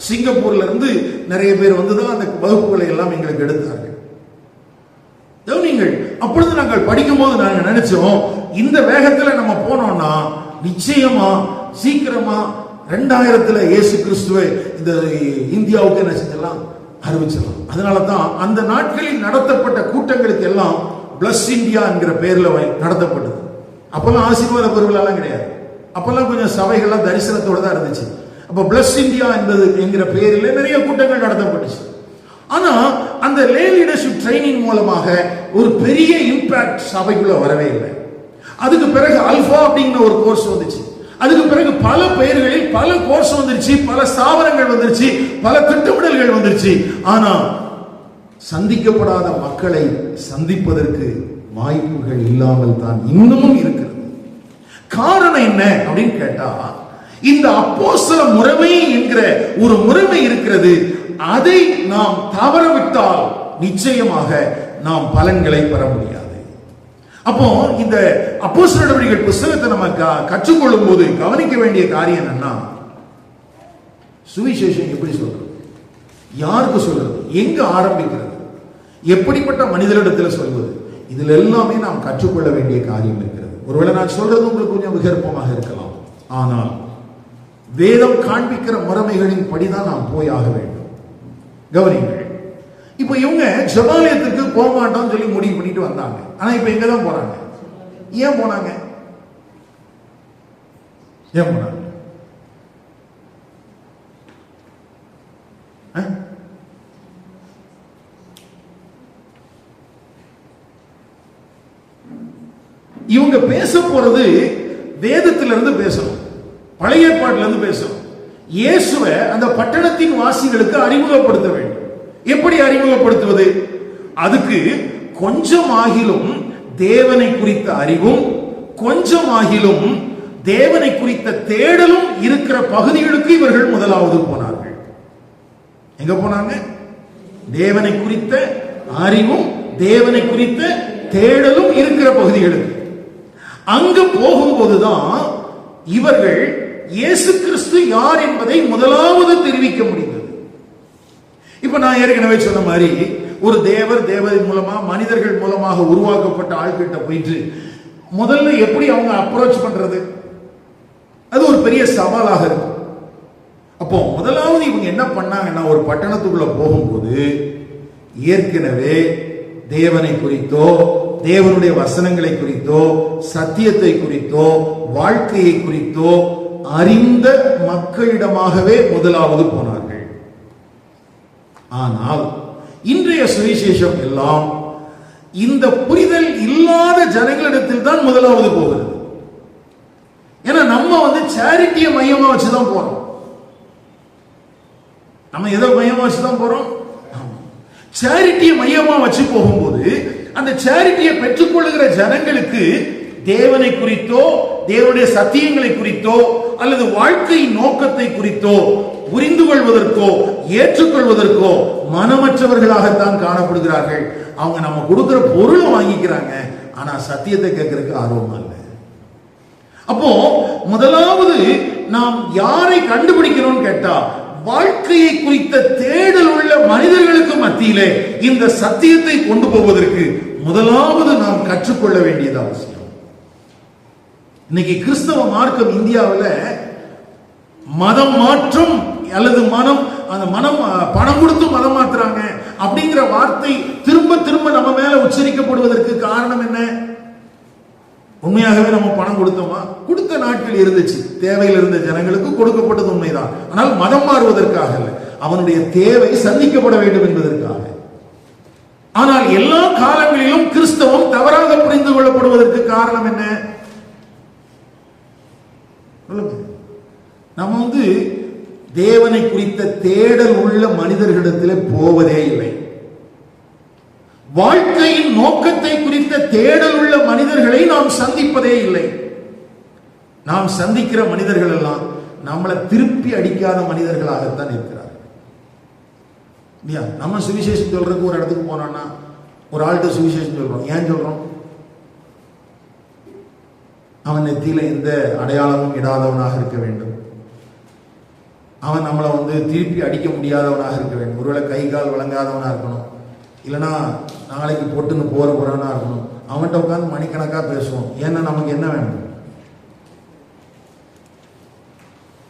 சிங்கப்பூர்ல இருந்து நிறைய பேர் தான் அந்த வகுப்புகளை எல்லாம் எங்களுக்கு எடுத்தார்கள். அப்பொழுது நாங்கள் படிக்கும் போது நாங்க நினைச்சோம், இந்த வேகத்துல நம்ம போனோம்னா நிச்சயமா சீக்கிரமா 2000 இயேசு கிறிஸ்துவை இந்த இந்தியாவுக்கு என்ன செஞ்சலாம், அறிவிச்சிடலாம். அதனாலதான் அந்த நாட்களில் நடத்தப்பட்ட கூட்டங்களுக்கு எல்லாம் பிளஸ் இந்தியா என்கிற பேர்ல நடத்தப்பட்டது. அப்பெல்லாம் ஆசீர்வாத பொருள்லாம் கிடையாது. அப்பெல்லாம் கொஞ்சம் சபைகள்லாம் தரிசனத்தோட தான் இருந்துச்சு. அப்ப பிளஸ் இந்தியா என்பது என்கிற பேரில் நிறைய கூட்டங்கள் நடத்தப்பட்டுச்சு. ஆனா அந்த லே லீடர்ஷிப் ட்ரைனிங் மூலமாக ஒரு பெரிய இம்பாக்ட் சபைக்குள்ள வரவே இல்லை. அதுக்கு பிறகு அல்பா அப்படிங்கிற ஒரு கோர்ஸ் வந்துச்சு. அதுக்கு பிறகு பல பெயர்களில் பல கோர்ஸ் வந்துருச்சு, பல ஸ்தாபனங்கள் வந்துருச்சு, பல திட்டமிடல்கள் வந்துருச்சு. ஆனா சந்திக்கப்படாத மக்களை சந்திப்பதற்கு வாய்ப்புகள் இல்லாமல் தான் இன்னமும் இருக்கிறது. காரணம் என்ன அப்படின்னு கேட்டா, இந்த அப்போஸ்தல முறைமை என்கிற ஒரு முறைமை இருக்கிறது. அதை நாம் தவறவிட்டால் நிச்சயமாக நாம் பலன்களை பெற முடியாது. அப்போ இந்த அப்போஸ்தலர் நடவடிக்கைகள் புத்தகத்தை நம்ம கற்றுக்கொள்ளும் போது கவனிக்க வேண்டிய காரியம் என்னன்னா, சுவிசேஷம் எப்படி சொல்றது, யாருக்கு சொல்றது, எங்க ஆரம்பிக்கிறது, எப்படிப்பட்ட மனிதரிடத்தில் சொல்வது, இதுல எல்லாமே நாம் கற்றுக்கொள்ள வேண்டிய காரியம் இருக்கிறது. ஒருவேளை நான் சொல்றது உங்களுக்கு கொஞ்சம் விகற்பமாக இருக்கலாம், ஆனால் வேதம் காண்பிக்கிற முறைமைகளின் படிதான் நாம் போய் ஆக வேண்டும். கவனிங்கள், இப்ப இவங்க ஜெபாலயத்துக்கு போக மாட்டோம்னு சொல்லி முடிவு பண்ணிட்டு வந்தாங்க. ஆனா இப்ப எங்க தான் போறாங்க? ஏன் போனாங்க? ஏன் போனாங்க? இவங்க பேச போறது வேதத்திலிருந்து பேசணும், பழைய ஏற்பாட்டில இருந்து பேசணும். இயேசுவை அந்த பட்டணத்தின் வாசிகளுக்கு அறிமுகப்படுத்த வேண்டும். எப்படி அறிமுகப்படுத்துவது? அதுக்கு கொஞ்சமாகிலும் தேவனை குறித்த அறிவும் கொஞ்சமாகிலும் தேவனை குறித்த தேடலும் இருக்கிற பகுதிகளுக்கு இவர்கள் முதலாவது போனார்கள். எங்க போனாங்க? தேவனை குறித்த அறிவும் தேவனை குறித்த தேடலும் இருக்கிற பகுதிகளுக்கு. அங்கு போகும்போதுதான் இவர்கள் இயேசு கிறிஸ்து யார் என்பதை முதலாவது தெரிவிக்க முடிந்தது. இப்ப நான் ஏற்கனவே சொன்ன மாதிரி, ஒரு தேவதை மூலமா மனிதர்கள் மூலமாக உருவாக்கப்பட்ட ஆள்கிட்ட போயிட்டு முதல்ல எப்படி அவங்க அப்ரோச் பண்றது, அது ஒரு பெரிய சவாலாக இருக்கும். அப்போ முதலாவது இவங்க என்ன பண்ணாங்கன்னா, ஒரு பட்டணத்துக்குள்ள போகும்போது ஏற்கனவே தேவனை குறித்தோ தேவனுடைய வசனங்களை குறித்தோ சத்தியத்தை குறித்தோ வாழ்க்கையை குறித்தோ அறிந்த மக்களிடமாகவே முதலாவது போனார்கள். ஆனால் இன்றைய சுவிசேஷம் எல்லாம் இந்த புரிதல் இல்லாத ஜனங்களிடத்தில் தான் முதலாவது போகிறது. ஏன்னா நம்ம சேரிட்டியை மையமா வச்சுதான் போறோம். நம்ம எதை மையமா வச்சுதான் போறோம்? சேரிட்டியை மையமா வச்சு போகும்போது அந்த சேரிட்டியை பெற்றுக்கொள்ளுகிற ஜனங்களுக்கு தேவனை குறித்தோ தேவனுடைய சத்தியங்களை குறித்தோ அல்லது வாழ்க்கை நோக்கத்தை குறித்தோ புரிந்து கொள்வதற்கோ ஏற்றுக்கொள்வதற்கோ மனமற்றவர்களாகத்தான் காணப்படுகிறார்கள். அவங்க நம்ம கொடுக்கிற பொருளை வாங்கிக்கிறாங்க, ஆனா சத்தியத்தை கேட்கறதுக்கு ஆர்வமா இல்லை. அப்போ முதலாவது நாம் யாரை கண்டுபிடிக்கணும்னு கேட்டா, வாழ்க்கையை குறித்த தேடல் உள்ள மனிதர்களுக்கு மத்தியிலே இந்த சத்தியத்தை கொண்டு போவதற்கு முதலாவது நாம் கற்றுக்கொள்ள வேண்டியது அவசியம். இன்னைக்கு கிறிஸ்தவ மார்க்கம் இந்தியாவில் மதம் மாற்றம் அல்லது மனம் பணம் கொடுத்து மதம் மாற்றுறாங்க அப்படிங்கிற வார்த்தை திரும்ப திரும்ப நம்ம மேல உச்சரிக்கப்படுவதற்கு காரணம் என்ன? உண்மையாகவே நம்ம பணம் கொடுத்தோமா? கொடுத்த நாட்கள் இருந்துச்சு, தேவையில் இருந்த ஜனங்களுக்கு கொடுக்கப்பட்டது உண்மைதான். ஆனால் மதம் மாறுவதற்காக இல்லை, அவனுடைய தேவை சந்திக்கப்பட வேண்டும் என்பதற்காக. ஆனால் எல்லா காலங்களிலும் கிறிஸ்தவம் தவறாக புரிந்து கொள்ளப்படுவதற்கு காரணம் என்ன? நம்ம தேவனை குறித்த தேடல் உள்ள மனிதர்களிடத்தில் போவதே இல்லை. வாழ்க்கையின் நோக்கத்தை குறித்த தேடல் உள்ள மனிதர்களை நாம் சந்திப்பதே இல்லை. நாம் சந்திக்கிற மனிதர்கள் எல்லாம் நம்மளை திருப்பி அடிக்காத மனிதர்களாகத்தான் இருக்கிறார்கள். நம்ம சுவிசேஷம் சொல்றதுக்கு ஒரு இடத்துக்கு போனோம்னா ஒரு ஆள்கிட்ட சுவிசேஷம் சொல்றோம். ஏன் சொல்றோம்? அவன் நெத்தியில எந்த அடையாளமும் இடாதவனாக இருக்க வேண்டும், அவன் நம்மளை திருப்பி அடிக்க முடியாதவனாக இருக்க வேண்டும், ஒருவேளை கை கால் வழங்காதவனா இருக்கணும், இல்லைன்னா நாளைக்கு பொட்டுன்னு போறவனா இருக்கணும். அவன்கிட்ட உட்காந்து மணிக்கணக்கா பேசுவோம். ஏன்னா நமக்கு என்ன வேணும்?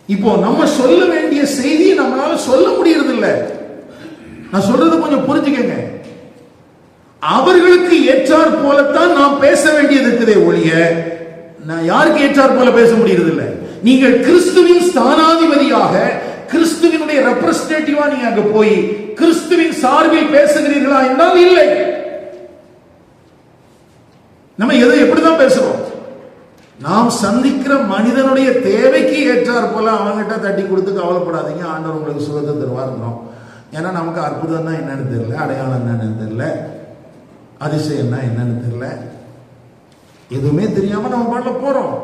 இப்போ நம்ம சொல்ல வேண்டிய செய்தி நம்மளால சொல்ல முடியறது இல்லை. நான் சொல்றது கொஞ்சம் புரிஞ்சுக்கங்க. அவர்களுக்கு ஏற்றார் போலத்தான் நாம் பேச வேண்டியது இருக்குதே ஒழிய நான் யாருக்கு ஏற்றார் போல பேச முடியறது இல்லை. நீங்கள் கிறிஸ்துவின் ஸ்தானாதிபதியாக கிறிஸ்துவினுடைய ரெப்ரசன்டேட்டிவா நீங்க அங்க போய் கிறிஸ்துவின் சார்பில் பேசுகிறீர்களா என்றால் இல்லை. நம்ம எதை எப்படிதான் பேசுறோம்? நாம் சந்திக்கிற மனிதனுடைய தேவைக்கு ஏற்றார் போல அவங்கிட்ட தட்டி கொடுத்து கவலைப்படாதீங்க, ஆண்டவர் உங்களுக்கு சுகத்தை தருவாருங்கிறோம். ஏன்னா நமக்கு அற்புதம் தான் என்னன்னு தெரியல, அடையாளம் என்னன்னு தெரியல, அதிசயம் என்னன்னு தெரியல, எதுவுமே தெரியாம நம்ம பாடல போறோம்.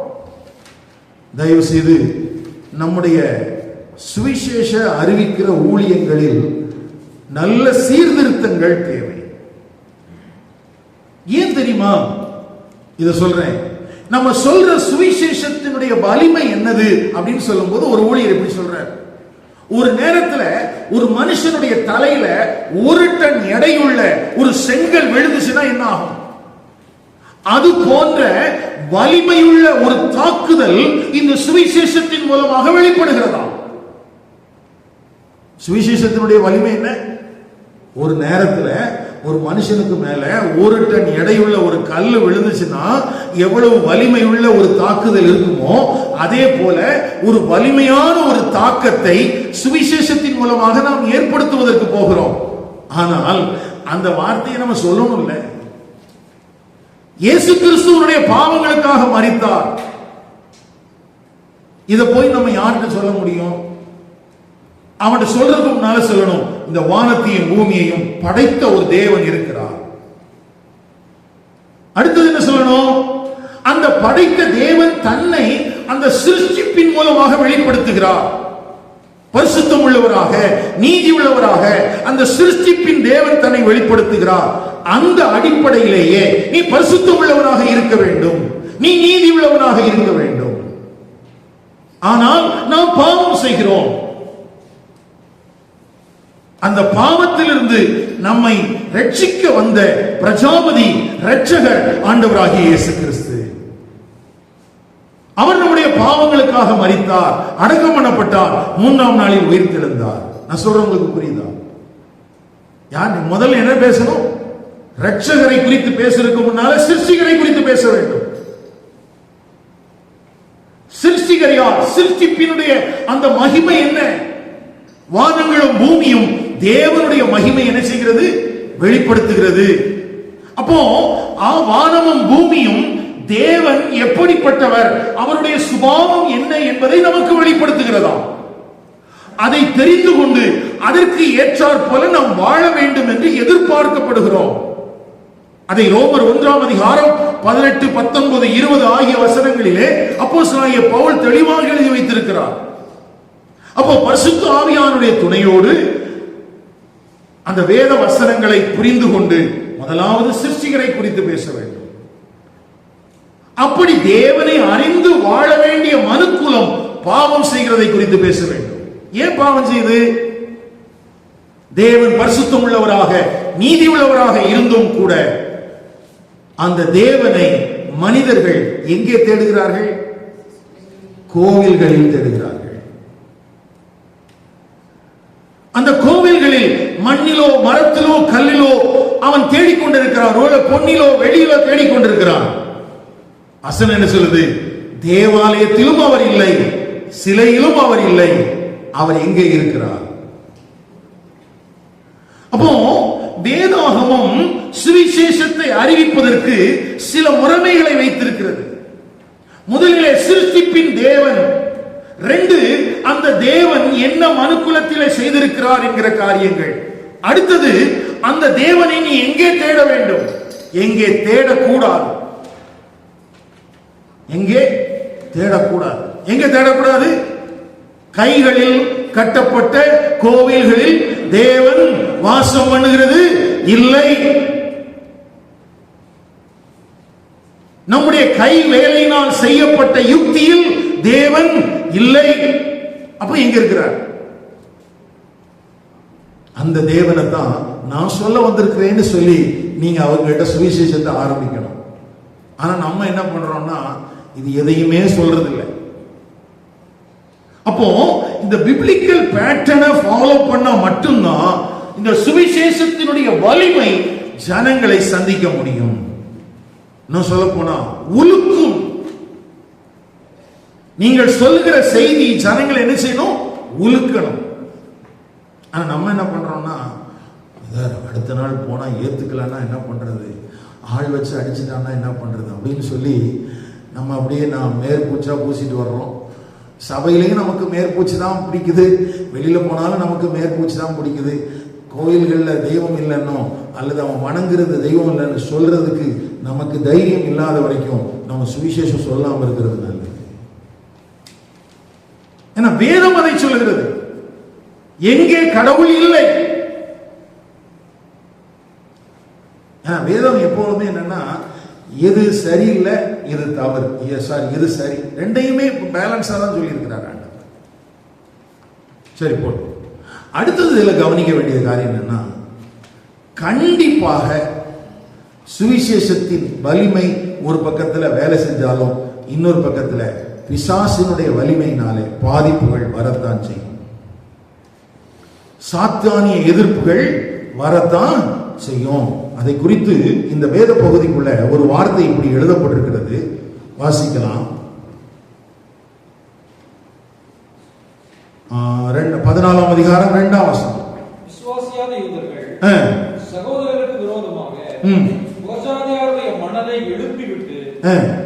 தயவு செய்து நம்முடைய சுவிசேஷ அறிவிக்கிற ஊழியங்களில் நல்ல சீர்திருத்தங்கள் தேவை. ஏன் தெரியுமா இத சொல்றேன்? நம்ம சொல்ற சுவிசேஷத்தினுடைய வலிமை என்னது அப்படின்னு சொல்லும்போது ஒரு ஊழியர் எப்படி சொல்றார், ஒரு நேரத்துல ஒரு மனுஷனுடைய தலையில 1 டன் எடையுள்ள ஒரு செங்கல் விழுந்துச்சுன்னா என்ன ஆகும்? அது போன்ற வலிமையுள்ள ஒரு தாக்குதல் இந்த சுவிசேஷத்தின் மூலமாக வெளிப்படுகிறதா? சுவிசேஷத்தினுடைய வலிமை என்ன? ஒரு நேரத்துல ஒரு மனுஷனுக்கு மேல 1 டன் எடையுள்ள ஒரு கல் விழுந்துச்சுன்னா எவ்வளவு வலிமையுள்ள ஒரு தாக்குதல் இருக்குமோ, அதே போல ஒரு வலிமையான ஒரு தாக்கத்தை சுவிசேஷத்தின் மூலமாக நாம் ஏற்படுத்துவதற்கு போகிறோம். ஆனால் அந்த வார்த்தையை நம்ம சொல்லணும் இல்ல. இயேசு கிறிஸ்துவனுடைய பாவங்களுக்காக மரித்தார். இத போய் நம்ம யாருக்கு சொல்ல முடியும்? அவன் சொல்றதுக்கு முன்னால சொல்லணும், இந்த வானத்தையும் பூமியையும் படைத்த ஒரு தேவன் இருக்கிறார். அடுத்தது என்ன சொல்லணும்? அந்த படைத்த தேவன் தன்னை அந்த சிருஷ்டிப்பின் மூலமாக வெளிப்படுத்துகிறார். பரிசுத்தம் உள்ளவராக, நீதி உள்ளவராக அந்த சிருஷ்டிப்பின் தேவன் தன்னை வெளிப்படுத்துகிறார். அந்த அடிப்படையிலேயே நீ பரிசுத்தம் உள்ளவராக இருக்க வேண்டும், நீ நீதி உள்ளவராக இருக்க வேண்டும். ஆனால் நாம் பாவம் செய்கிறோம். அந்த பாவத்திலிருந்து நம்மை ரட்சிக்க வந்த பிரஜாபதி இரட்சகர் ஆண்டவராகிய இயேசு கிறிஸ்து. அவர் நம்முடைய பாவங்களுக்காக மரித்தார், அடக்கம் பண்ணப்பட்டார், 3ஆம் நாளில் உயிர்த்தெழுந்தார். நான் சொல்றேன், உங்களுக்கு புரியுதா? யார் முதல்ல என்ன பேசணும்? இரட்சகரை குறித்து பேசுறதுக்கு முன்னால சிருஷ்டிகரை குறித்து பேச வேண்டும். சிருஷ்டிகர் யார்? சிருஷ்டிப்பினுடைய அந்த மகிமை என்ன? வானங்களும் பூமியும் தேவனுடைய மகிமை என்ன செய்கிறது? வெளிப்படுத்துகிறது. அப்போ வானமும் பூமியும் தேவன் எப்படிப்பட்டவர், அவருடைய சுபாவம் என்ன என்பதை நமக்கு வெளிப்படுத்துகிறதா? அதை தெரிந்து கொண்டு அதற்கு ஏற்றாற் போல நாம் வாழ வேண்டும் என்று எதிர்பார்க்கப்படுகிறோம். அதை ரோமர் 1ஆம் அதிகாரம் 18, 19, 20 ஆகிய வசனங்களிலே அப்போஸ்தலனாகிய பவுல் தெளிவாக எழுதி வைத்திருக்கிறார். அப்போ பரிசுத்த ஆவியானுடைய துணையோடு அந்த வேத வசனங்களை புரிந்து கொண்டு முதலாவது சிருஷ்டிகரை குறித்து பேச வேண்டும். அப்படி தேவனை அறிந்து வாழ வேண்டிய மனுக்குலம் பாவம் செய்கிறதை குறித்து பேச வேண்டும். ஏன் பாவம் செய்து? தேவன் பரிசுத்தம் உள்ளவராக, நீதி உள்ளவராக இருந்தும் கூட அந்த தேவனை மனிதர்கள் எங்கே தேடுகிறார்கள்? கோவில்களில் தேடுகிறார்கள். அந்த கோவில்களில் மண்ணிலோ மரத்திலோ கல்லிலோ அவன் தேடிக்கொண்டிருக்கிறான், பொன்னிலோ வெளியிலோ தேடிக்கொண்டிருக்கிறான். வசனம் என்ன சொல்லுது? தேவாலயத்திலும் அவர் இல்லை, சிலையிலும் அவர் இல்லை. அவர் எங்கே இருக்கிறார்? அப்போ வேதாகமம் சுவிசேஷத்தை அறிவிப்பதற்கு சில முறைமைகளை வைத்திருக்கிறது. முதலிலே சிருஷ்டிப்பின் தேவன், 2 அந்த தேவன் என்ன மனுக்குலத்திலே செய்திருக்கிறார் என்கிற காரியங்கள். அடுத்தது அந்த தேவனை நீ எங்கே தேட வேண்டும், எங்கே தேடக்கூடாது. எங்கே தேடக்கூடாது? எங்கே தேடக்கூடாது? கைகளில் கட்டப்பட்ட கோவில்களில் தேவன் வாசம் பண்ணுகிறது இல்லை. நம்முடைய கை வேலையினால் செய்யப்பட்ட யுக்தியில் தேவன் இல்லை. அப்ப எங்க இருக்கிறார்? அந்த தேவனை தான் நான் சொல்ல வந்திருக்கிறேன்னு சொல்லி நீங்க அவங்ககிட்ட சுவிசேஷத்தை ஆரம்பிக்கணும். ஆனா நம்ம என்ன பண்றோம்னா இது எதையுமே சொல்றது இல்லை. அப்போ இந்த பிப்ளிக்கல் பேட்டர்னை ஃபாலோ பண்ண மட்டும்தான் இந்த சுவிசேஷத்தினுடைய வலிமை ஜனங்களை சந்திக்க முடியும். இன்னும் சொல்ல போனா உலுக்கும். நீங்கள் சொல்லுகிற செய்தி ஜனங்களை என்ன செய்யணும்? உலுக்கணும். ஆனா நம்ம என்ன பண்றோம்னா, அடுத்த நாள் போனா ஏத்துக்கலன்னா என்ன பண்றது, ஆள் வச்சு அடிச்சுட்டான்னா என்ன பண்றது அப்படின்னு சொல்லி நம்ம அப்படியே மேற்பூச்சா பூசிட்டு வர்றோம். சபையிலையும் நமக்கு மேற்பூச்சி தான் பிடிக்குது, வெளியில போனாலும் நமக்கு மேற்பூச்சி தான் பிடிக்குது. கோயில்கள்ல தெய்வம் இல்லைன்னோ அல்லது அவன் வணங்குறது தெய்வம் இல்லைன்னு சொல்றதுக்கு நமக்கு தைரியம் இல்லாத வரைக்கும் நம்ம சுவிசேஷம் சொல்லாம இருக்கிறது நல்லது. ஏன்னா வேதம் அதை சொல்லுகிறது. எங்கே கடவுள் இல்லை. வேதம் எப்பொழுதுமே என்னன்னா எது சரியில்லை எது தவறு, எது சரி, ரெண்டையுமே பேலன்ஸா தான் சொல்லி இருக்கிறார் ஆண்டவர். சரி போட்டு அடுத்தது இதுல கவனிக்க வேண்டிய காரியம் என்னன்னா, கண்டிப்பாக சுவிசேஷத்தின் வலிமை ஒரு பக்கத்துல வேலை செஞ்சாலும் இன்னொரு பக்கத்துல பிசாசினுடைய வலிமையினாலே பாதிப்புகள் வரத்தான் செய்யும். சாத்தானிய எதிர்ப்புகள் வரத்தான் செய்யும். அதை குறித்து இந்த வேத பகுதிக்குள்ள ஒரு வார்த்தை இப்படி எழுதப்பட்டிருக்கிறது, வாசிக்கலாம். 14ஆம் அதிகாரம் 2ஆம் வசனம். விசுவாசியான யூதர்கள் சகோதரருக்கு விரோதமாக புறஜாதியாருடைய மனதை எழுப்பிவிட்டு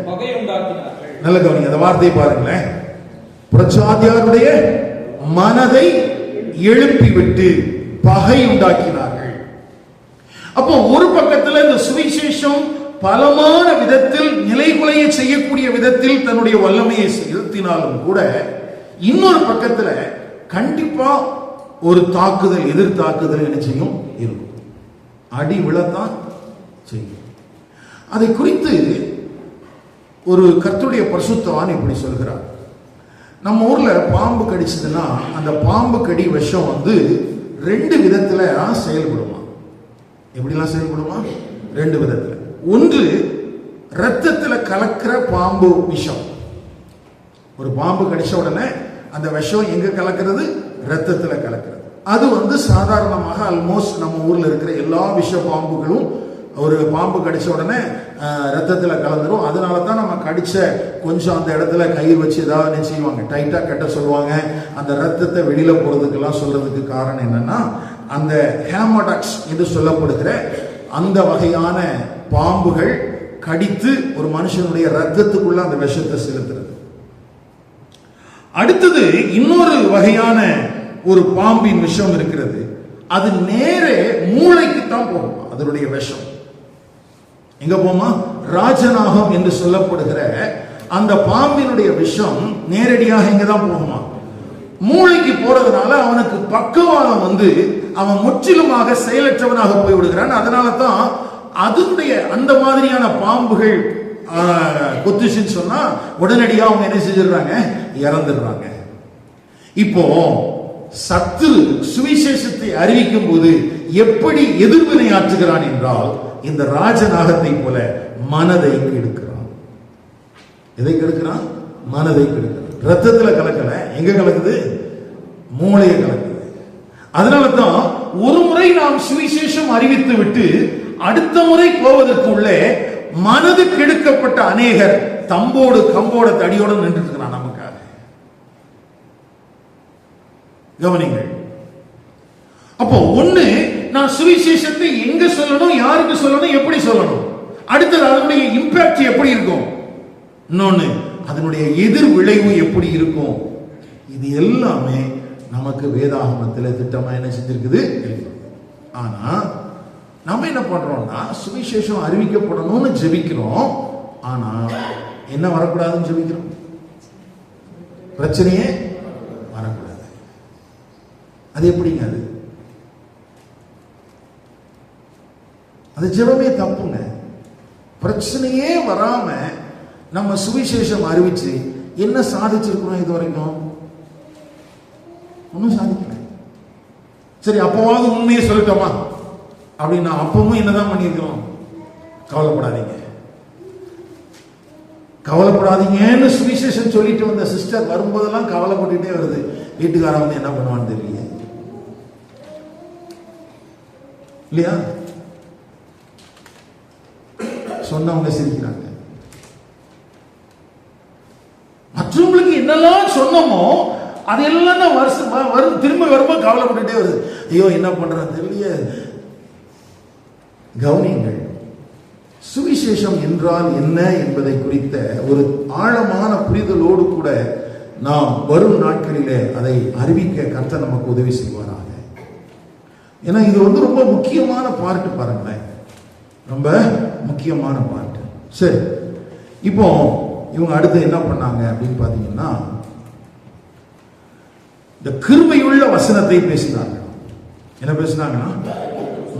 பகை உண்டாக்கினார்கள். நல்ல கவனிங்க, அந்த வார்த்தையை பாருங்களேன். புறஜாதியாருடைய மனதை எழுப்பிவிட்டு பகை உண்டாக்கினார்கள். அப்போ ஒரு பக்கத்தில் இந்த சுவிசேஷம் பலமான விதத்தில் நிலைகுலைய செய்யக்கூடிய விதத்தில் தன்னுடைய வல்லமையை செலுத்தினாலும் கூட, இன்னொரு பக்கத்துல கண்டிப்பா ஒரு தாக்குதல், எதிர் தாக்குதல் என்ன செய்யும், இருக்கும். அடி விழத்தான் செய்யும். அதை குறித்து ஒரு கர்த்தருடைய பரிசுத்தவான் இப்படி சொல்கிறார். நம்ம ஊர்ல பாம்பு கடிச்சதுன்னா அந்த பாம்பு கடி விஷம் 2 விதத்துல செயல்படுமா. எப்படிலாம் செயல்படுமா? 2 விதத்துல. ஒன்று, ரத்தத்துல கலக்கிற பாம்பு விஷம். ஒரு பாம்பு கடிச்ச உடனே அந்த விஷம் எங்க கலக்கிறது? ரத்தத்துல கலக்கிறது. அது சாதாரணமாக ஆல்மோஸ்ட் நம்ம ஊர்ல இருக்கிற எல்லா விஷ பாம்புகளும் ஒரு பாம்பு கடிச்ச உடனே ரத்தத்துல கலந்துரும். அதனால தான் நம்ம கடிச்ச கொஞ்சம் அந்த இடத்துல கயிறு வச்சு ஏதாவது செய்வாங்க, டைட்டா கட்ட சொல்லுவாங்க. அந்த ரத்தத்தை வெளியில போறதுக்கெல்லாம் சொல்றதுக்கு காரணம் என்னன்னா, அந்த ஹேமடாக்ஸ் என்று சொல்லப்படுகிற அந்த வகையான பாம்புகள் கடித்து ஒரு மனுஷனுடைய ரத்தத்துக்குள்ள அந்த விஷத்தை செலுத்துறது. அடுத்தது இன்னொரு வகையான ஒரு பாம்பின் விஷம் இருக்கிறது. அது நேரே மூளைக்கு தான் போகும். அதனுடைய விஷம் எங்க போமா? ராஜநாகம் என்று சொல்லப்படுகிற அந்த பாம்பினுடைய விஷம் நேரடியாக எங்க தான் போகுமா? மூளைக்கு போறதுனால அவனுக்கு பக்கவாதம் அவன் முற்றிலுமாக செயலற்றவனாக போய்விடுகிறான். அதனால தான் அதனுடைய அந்த மாதிரியான பாம்புகள் கொத்துச்சுன்னு சொன்னா உடனடியாக அவங்க என்ன செஞ்சிடறாங்க? இறந்துடுறாங்க. இப்போ சத்துரு சுவிசேஷத்தை அறிவிக்கும் போது எப்படி எதிர்வினை ஆற்றுகிறான் என்றால், இந்த ராஜநாகத்தை போல மனதை கெடுக்கிறான். எதை கெடுக்கிறான்? மனதை கெடுக்கிறான். ரத்தத்துல கலக்கல, எங்க கலக்குது? மூளையை கலக்குது. அதனால தான் ஒரு முறை நாம் சுவிசேஷம் அறிவித்து விட்டு அடுத்த முறை போவதற்கு உள்ளே மனது கெடுக்கப்பட்ட அநேகர் தம்போடு கம்போட தடியோடு நின்று இருக்கிறான் நமக்காக. கவனிங்கள். அப்போ ஒண்ணு, நான் சுவிசேஷத்தை எங்க சொல்லணும், யாருக்கு சொல்லணும், எப்படி சொல்லணும். அடுத்தது அதனுடைய இம்பாக்ட் எப்படி இருக்கும். இன்னொன்னு, அதனுடைய எதிர் விளைவு எப்படி இருக்கும். இது எல்லாமே நமக்கு வேதாகமத்தில் திட்டமா என்ன செஞ்சிருக்குது. ஆனா நம்ம என்ன பண்றோம்னா, சுவிசேஷம் அறிவிக்கப்படணும்னு ஜெபிக்கிறோம். ஆனா என்ன வரக்கூடாதுன்னு ஜெபிக்கிறோம்? பிரச்சனையே வரக்கூடாது. அது எப்படிங்க? அது ஜெபமே தப்புங்க. பிரச்சனையே வராம நம்ம சுவிசேஷம் அறிவிச்சு என்ன சாதிச்சிருக்கிறோம்? இது வரைக்கும் ஒன்னும் சாதிக்கல. சரி, அப்பவாவது உண்மையை சொல்லட்டோமா அப்படின்னா அப்பவும் என்னதான் பண்ணிருக்கிறோம்? கவலைப்படாதீங்க, கவலைப்படாதீங்கன்னு சுவிசேஷம் சொல்லிட்டு வந்த சிஸ்டர் வரும்போதெல்லாம் கவலைப்பட்டுட்டே வருது. வீட்டுக்காரன் என்ன பண்ணுவான்னு தெரியல இல்லையா? சொன்னவங்க சிரிக்கிறாங்க. மற்றவங்களுக்கு என்னெல்லாம் சொன்னோமோ அதெல்லாம் வருஷம் திரும்ப வரும்போது கவலைப்பட்டுட்டே வருது. ஐயோ என்ன பண்றது தெரியல. கவனிங்கள், சுவிசேஷம் என்றால் என்ன என்பதை குறித்த ஒரு ஆழமான புரிதலோடு கூட நாம் வரும் நாட்களிலே அதை அறிவிக்க கர்த்தர் நமக்கு உதவி செய்வாராக. ஏன்னா இது ரொம்ப முக்கியமான பார்ட். பாருங்களேன், ரொம்ப முக்கியமான பார்ட். சரி, இப்போ இவங்க அடுத்து என்ன பண்ணாங்க அப்படின்னு பாத்தீங்கன்னா, இந்த கிருபையுள்ள வசனத்தை பேசினார்கள். என்ன பேசினாங்கன்னா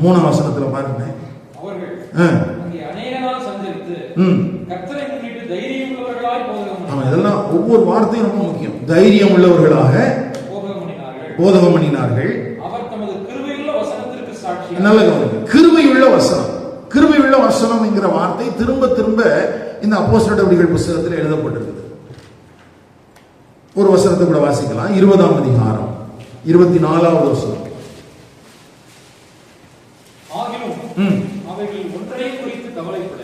3ஆம் வசனத்துல பாருங்க, அவர்கள் அங்கே அநேக நாள் சஞ்சரித்து கர்த்தரை முன்னிட்டு தைரியம் உள்ளவர்களாய் போதகம். இதெல்லாம் ஒவ்வொரு வார்த்தையும் ரொம்ப முக்கியம். தைரியம் உள்ளவர்களாக போதகம் பண்ணினார்கள். அவர் தமது கிருபையுள்ள வசனத்திற்கு சாட்சி. நல்ல கவனிங்க, கிருபையுள்ள வசனம். கிருபையுள்ள வசனம் என்கிற வார்த்தை திரும்ப திரும்ப இந்த அப்போஸ்தலர் நடவடிக்கைகள் புத்தகத்தில் எழுதப்பட்டிருக்கிறது. ஒரு வசனத்தை கூட வாசிக்கலாம். 20ஆம் அதிகாரம் 24வது வசனம். ஆகிலும் அவைகள் ஒன்றை குறித்து கவலைப்பட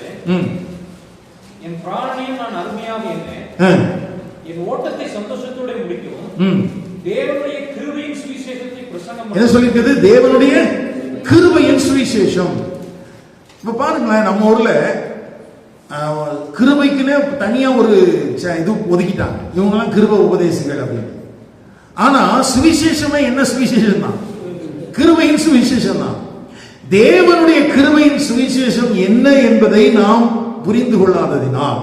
என் பிராணனையும் நான் அருமையாக எண்ணேன், என் ஓட்டத்தை சந்தோஷத்தோட முடிக்கவும் தேவனுடைய கிருபையின் சுவிசேஷத்தை பிரசங்கம். என்ன சொல்லிருக்குது? தேவனுடைய கிருபையின் சுவிசேஷம். இப்ப பாருங்களேன், நம்ம ஊர்ல கிருபைக்குன்னு தனியா ஒரு இது ஒதுக்கிட்டாங்க. இவங்க எல்லாம் கிருபை உபதேசிகள் அப்படின்னு. ஆனா சுவிசேஷமே என்ன சுவிசேஷம் தான்? கிருபையின் சுவிசேஷம் தான். தேவனுடைய கிருபையின் சுவிசேஷம் என்ன என்பதை நாம் புரிந்து கொள்ளாததினால்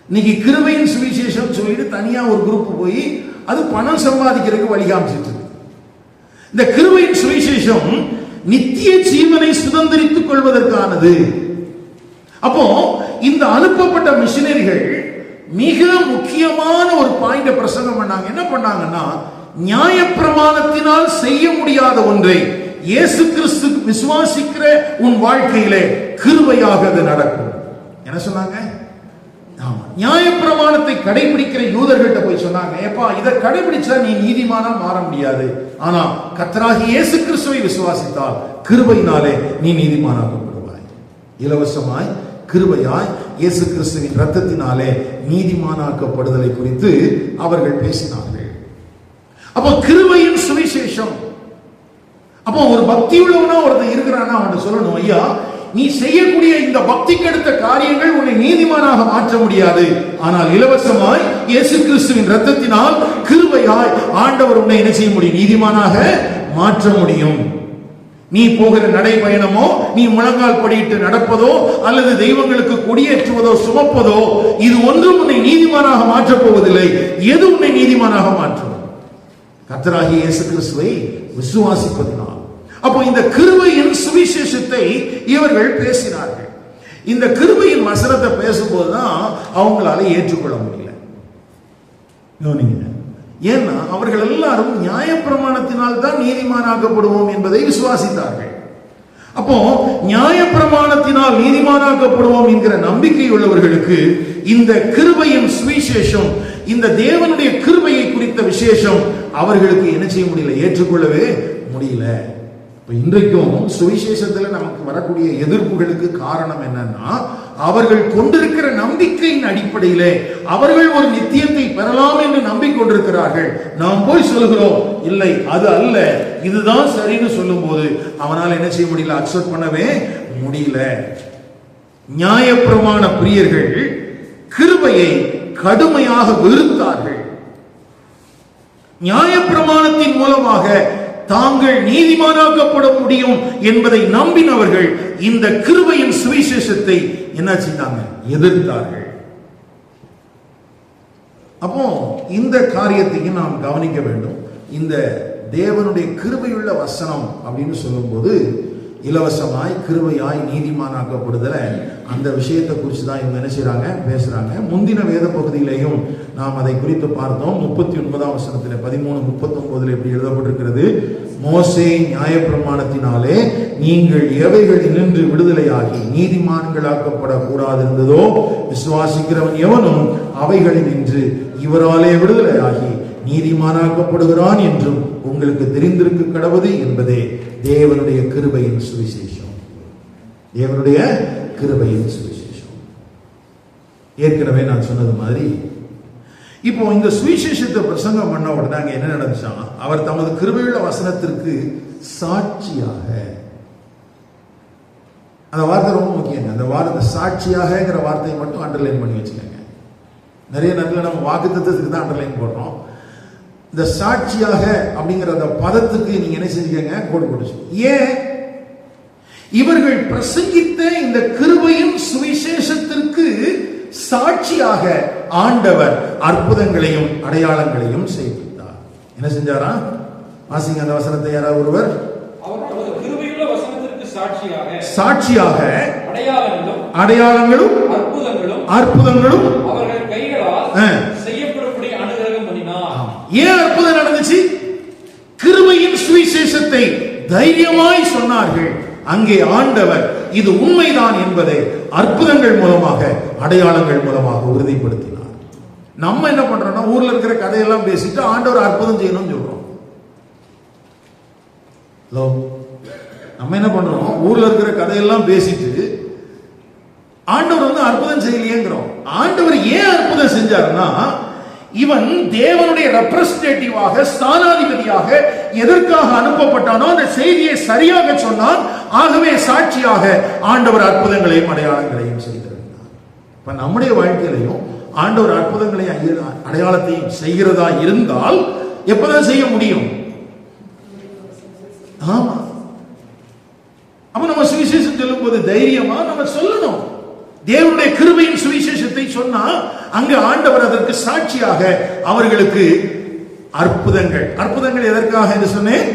இன்னைக்கு கிருபையின் சுவிசேஷம் சொல்லிட்டு தனியா ஒரு குரூப் போய் அது பணம் சம்பாதிக்கிறதுக்கு வழி காமிச்சிட்டு இருக்கு. இந்த கிருபையின் சுவிசேஷம் நித்திய ஜீவனை சுதந்திரித்துக் கொள்வதற்கானது. அப்போ இந்த அனுப்பப்பட்ட மிஷனரிகள் மிக முக்கியமான ஒரு பாயிண்ட பிரசங்கம் பண்ணாங்க. என்ன பண்ணாங்கன்னா, நியாயப்பிரமாணத்தினால் செய்ய முடியாத ஒன்றை இயேசு கிறிஸ்து விசுவாசிக்கிற உன் வாழ்க்கையிலே கிருபையாக அது நடக்கும். என்ன சொன்னாங்க? நியாயப்பிரமாணத்தை கடைபிடிக்கிற யூதர்கள்ட்ட போய் சொன்னாங்க, ஏப்பா இதை கடைபிடிச்சா நீ நீதிமானா மாற முடியாது, ஆனா கர்த்தராகிய இயேசு கிறிஸ்துவை விசுவாசித்தால் கிருபையினாலே நீ நீதிமானாக்கப்படுவாய். இலவசமாய் கிருபையாய் இயேசு கிறிஸ்துவின் இரத்தத்தினாலே நீதிமானாக்கப்படுதலை குறித்து அவர்கள் பேசினார்கள். அப்போ கிருபையின் சுவிசேஷம். அப்போ ஒரு பக்தி உள்ளவனா ஒருத்தன் இருக்கிறான்னா அவன் சொல்லணும், ஐயா நீ செய்யக்கூடிய இந்த பக்திக்கு அடுத்த காரியங்கள் உன்னை நீதிமானாக மாற்ற முடியாது, ஆனால் இலவசமாய் இயேசு கிறிஸ்துவின் இரத்தத்தினால் கிருபையாய் ஆண்டவர் உன்னை என்ன செய்ய முடியும்? நீதிமானாக மாற்ற முடியும். நீ போகிற நடைபயணமோ, நீ முழங்கால் படியிட்டு நடப்பதோ, அல்லது தெய்வங்களுக்கு கொடியேற்றுவதோ சுமப்பதோ, இது ஒன்றும் உன்னை நீதிமானாக மாற்றப் போவதில்லை. எது உன்னை நீதிமானாக மாற்றும்? கர்த்தராகிய இயேசு கிறிஸ்துவை விசுவாசிப்பதினால். அப்போ இந்த கிருபையின் சுவிசேஷத்தை இவர்கள் பேசினார்கள். இந்த கிருபையின் வசனத்தை பேசும்போதுதான் அவங்களால ஏற்றுக்கொள்ள முடியல. ஏன்னா அவர்கள் எல்லாரும் நியாயப்பிரமாணத்தினால் தான் நீதிமானாக்கப்படுவோம் என்பதை விசுவாசித்தார்கள். அப்போ நியாயப்பிரமாணத்தினால் நீதிமானாக்கப்படுவோம் என்கிற நம்பிக்கை உள்ளவர்களுக்கு இந்த கிருபையின் சுவிசேஷம், இந்த தேவனுடைய கிருபையை குறித்த விசேஷம் அவர்களுக்கு என்ன செய்ய முடியல? ஏற்றுக்கொள்ளவே முடியல. இன்றைக்கும் சுவிசேஷத்தில் நமக்கு வரக்கூடிய எதிர்ப்புகளுக்கு காரணம் என்னன்னா, அவர்கள் கொண்டிருக்கிற நம்பிக்கையின் அடிப்படையிலே அவர்கள் ஒரு நித்தியத்தை பெறலாம் என்று நம்பிக்கொண்டிருக்கிறார்கள். நாம் போய் சொல்லுகிறோம், இல்லை அது அல்ல, இதுதான் சரின்னு சொல்லும் போது அவனால் என்ன செய்ய முடியல? அக்செப்ட் பண்ணவே முடியல. நியாயப்பிரமாண பிரியர்கள் கிருபையை கடுமையாக வெறுத்தார்கள். நியாயப்பிரமாணத்தின் மூலமாக தாங்கள் நீதிமானாக்கப்பட முடியும் என்பதை நம்பினவர்கள் இந்த கிருபையின் சுவிசேஷத்தை என்ன செய்தாங்க? எதிர்த்தார்கள். அப்போ இந்த காரியத்தையும் நாம் கவனிக்க வேண்டும். இந்த தேவனுடைய கிருபையுள்ள வசனம் அப்படின்னு சொல்லும்போது இலவசமாய் கிருபையாய் நீதிமானாக்கப்படுதல அந்த விஷயத்தை குறித்து தான் இவங்க என்ன செய்றாங்க? பேசுறாங்க. முந்தின வேத பகுதியிலையும் நாம் அதை குறித்து பார்த்தோம். 39ஆம் வசனத்தில் 13:39 எப்படி எழுதப்பட்டிருக்கிறது? மோசே நியாயப்பிரமாணத்தினாலே நீங்கள் எவைகளில் நின்று விடுதலையாகி நீதிமான்களாக்கப்படக்கூடாது இருந்ததோ, விசுவாசிக்கிறவன் எவனும் அவைகளில் நின்று இவராலே விடுதலையாகி நீதிமானாக்கப்படுகிறான் என்றும் உங்களுக்கு தெரிந்திருக்க கடவுது என்பதே தேவனுடைய கிருபையின் சுவிசேஷம். தேவனுடைய கிருபையின் சுவிசேஷம். ஏற்கனவே நான் சொன்னது மாதிரி இப்போ இந்த சுவிசேஷத்தை பிரசங்கம் பண்ண உடனே என்ன நடந்துச்சா? அவர் தமது கிருபையுள்ள வசனத்திற்கு சாட்சியாக, அந்த வார்த்தை ரொம்ப முக்கியங்க. அந்த வார்த்தை சாட்சியாகங்கிற வார்த்தையை மட்டும் அண்டர்லைன் பண்ணி வச்சுக்கோங்க. நிறைய நேரத்தில் நம்ம வாக்குத்தத்தத்துக்கு தான் அண்டர்லைன் போடுறோம். இந்த சாட்சியாக அப்படிங்கிற அந்த பதத்துக்கு நீங்க என்ன செஞ்சீங்க? கோடு போட்டுச்சு. ஏன்? இவர்கள் பிரசங்கித்த இந்த கிருபையின் சுவிசேஷத்திற்கு சாட்சியாக ஆண்டவர் அற்புதங்களையும் அடையாளங்களையும் செய்தார். என்ன செஞ்சாரா? வாசிங்க அந்த வசனத்தை யாராவது ஒருவர். அவர் தமது கிருபையுள்ள வசனத்திற்கு சாட்சியாக அடையாளங்களும் அற்புதங்களும் அவர்கள் கைகளால் செய்யப்படும்படி அனுகிரகம் பண்ணினார். ஏன் அற்புதம் நடந்துச்சு? கிருபையின் சுவிசேஷத்தை தைரியமாய் சொன்னார்கள். அங்கே ஆண்டவர் இது உண்மைதான் என்பதை அற்புதங்கள் மூலமாக, அடையாளங்கள் மூலமாக உறுதிப்படுத்தினார். நம்ம என்ன பண்றோம்னா, ஊர்ல இருக்கிற கதையெல்லாம் பேசிட்டு ஆண்டவர் அற்புதம் செய்யணும்னு சொல்றோம். நம்ம என்ன பண்றோம்? ஊர்ல இருக்கிற கதையெல்லாம் பேசிட்டு ஆண்டவர் அற்புதம் செய்யலையேங்கிறோம். ஆண்டவர் ஏன் அற்புதம் செஞ்சாருன்னா, இவன் தேவனுடைய ரெப்ரசன்டேட்டிவாக, ஸ்தானாதிபதியாக எதற்காக அனுப்பப்பட்டானோ அந்த செய்தியை சரியாக சொன்னான். ஆகவே சாட்சியாக ஆண்டவர் அற்புதங்களையும் அடையாளங்களையும் செய்திருக்கிறார். இப்ப நம்முடைய வாழ்க்கையிலையும் ஆண்டவர் அற்புதங்களையும் அடையாளத்தையும் செய்கிறதா இருந்தால் எப்பதான் செய்ய முடியும்? ஆமா. அப்ப நம்ம சுவிசேஷம் சொல்லும் போது தைரியமா நம்ம சொல்லணும். தேவனுடைய கிருபையின் சுவிசேஷத்தை சொன்னா அங்க ஆண்டவர் அதற்கு சாட்சியாக அவர்களுக்கு அற்புதங்கள் எதற்காக என்று சொன்னேன்?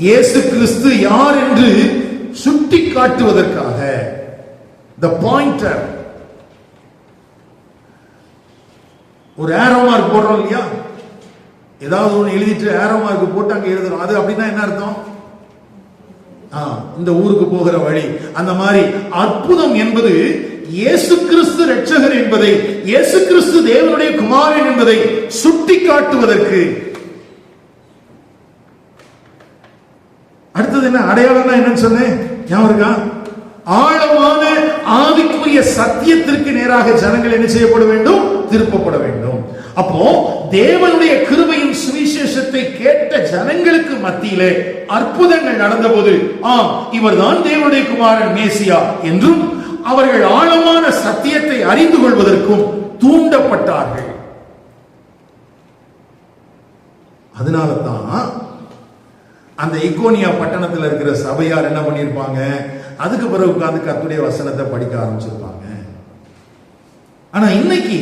இயேசு கிறிஸ்து யார் என்று சுட்டி காட்டுவதற்காக. the pointer. ஒரு ஏரோ மார்க் போடுறோம் இல்லையா? ஏதாவது ஒன்று எழுதிட்டு ஏரோ மார்க் போட்டு அங்க எழுதுறோம். அது அப்படின்னா என்ன அர்த்தம்? இந்த ஊருக்கு போகிற வழி. அந்த மாதிரி அற்புதம் என்பது இயேசு கிறிஸ்து இரட்சகர் என்பதை, இயேசு கிறிஸ்து தேவனுடைய குமாரன் என்பதை சுட்டி காட்டுவதற்கு. அடுத்தது என்ன? அடையாளம் என்னன்னு சொன்னேன், ஞாபகம் இருக்கா? ஆழமான ஆவிக்குரிய சத்தியத்திற்கு நேராக ஜனங்கள் என்ன செய்யப்பட வேண்டும்? திருப்பப்பட வேண்டும். அப்போ தேவனுடைய கிருபையின் சுவிசேஷத்தை கேட்ட ஜனங்களுக்கு மத்தியிலே அற்புதங்கள் நடந்தபோது, இவர்தான் தேவனுடைய குமாரன் மேசியா என்றும் அவர்கள் ஆழமான சத்தியத்தை அறிந்து கொள்வதற்கும் தூண்டப்பட்டார்கள். அதனால தான் அந்த இக்கோனியா பட்டணத்தில் இருக்கிற சபையார் என்ன பண்ணிருப்பாங்க? அதுக்கு பிறகு உட்கார்ந்து கர்த்தருடைய வசனத்தை படிக்க ஆரம்பிச்சிருப்பாங்க. ஆனா இன்னைக்கு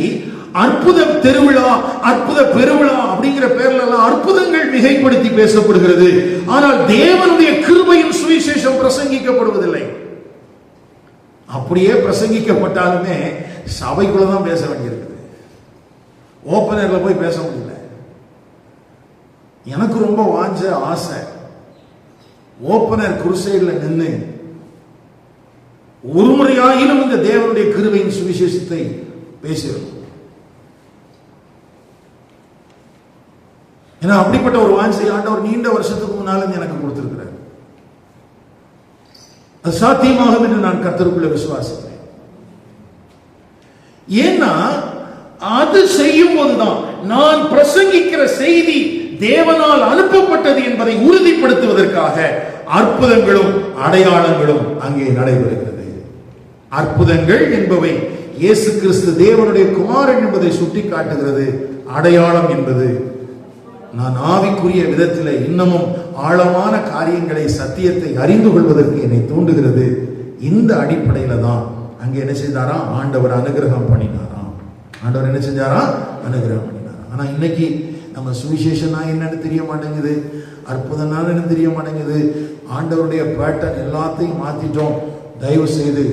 அற்புத திருவிழா, அற்புத பெருவிழா அப்படிங்கிற பேர்ல எல்லாம் அற்புதங்கள் மிகைப்படுத்தி பேசப்படுகிறது. ஆனால் தேவனுடைய கிருபையின் சுவிசேஷம் பிரசங்கிக்கப்படுவதில்லை. அப்படியே பிரசங்கிக்கப்பட்டாலுமே சபைக்குள்ளதான் பேச வேண்டியிருக்குது. ஓப்பனர்ல போய் பேச முடியல. எனக்கு ரொம்ப வாஞ்ச ஆசை, ஓப்பனர் குருசைட்ல நின்று ஒரு முறையாயிலும் இந்த தேவனுடைய கிருபையின் சுவிசேஷத்தை பேசுகிறோம். ஏன்னா அப்படிப்பட்ட ஒரு வாஞ்சை ஆண்டவர் நீண்ட வருஷத்துக்கு முன்னாலும் எனக்கு கொடுத்திருக்கிறார். அது சாத்தியமாகும் என்று நான் கர்த்தருக்குள்ள விசுவாசிக்கிறேன். ஏன்னா அது செய்யும் போதுதான் நான் பிரசங்கிக்கிற செய்தி தேவனால் அனுப்பப்பட்டது என்பதை உறுதிப்படுத்துவதற்காக அற்புதங்களும் அடையாளங்களும் அங்கே நடைபெறுகிறது. அற்புதங்கள் என்பவை இயேசு கிறிஸ்து தேவனுடைய குமாரன் என்பதை சுட்டி காட்டுகிறது. அடையாளம் என்பது நான் ஆவிக்குரிய விதத்தில் இன்னமும் ஆழமான காரியங்களை, சத்தியத்தை அறிந்து கொள்வதற்கு என்னை தூண்டுகிறது. இந்த அடிப்படையில தான் அங்கே என்ன செய்தாராம்? ஆண்டவர் அனுகிரகம் பண்ணினாராம். ஆண்டவர் என்ன செஞ்சாராம்? அனுகிரகம் பண்ணினாராம். ஆனா இன்னைக்கு நம்ம சுவிசேஷனா என்னன்னு தெரிய மாட்டேங்குது, அற்புதம்னா என்னன்னு தெரிய மாட்டேங்குது. ஆண்டவருடைய பேட்டர்ன் எல்லாத்தையும் மாத்திட்டோம். தயவு செய்து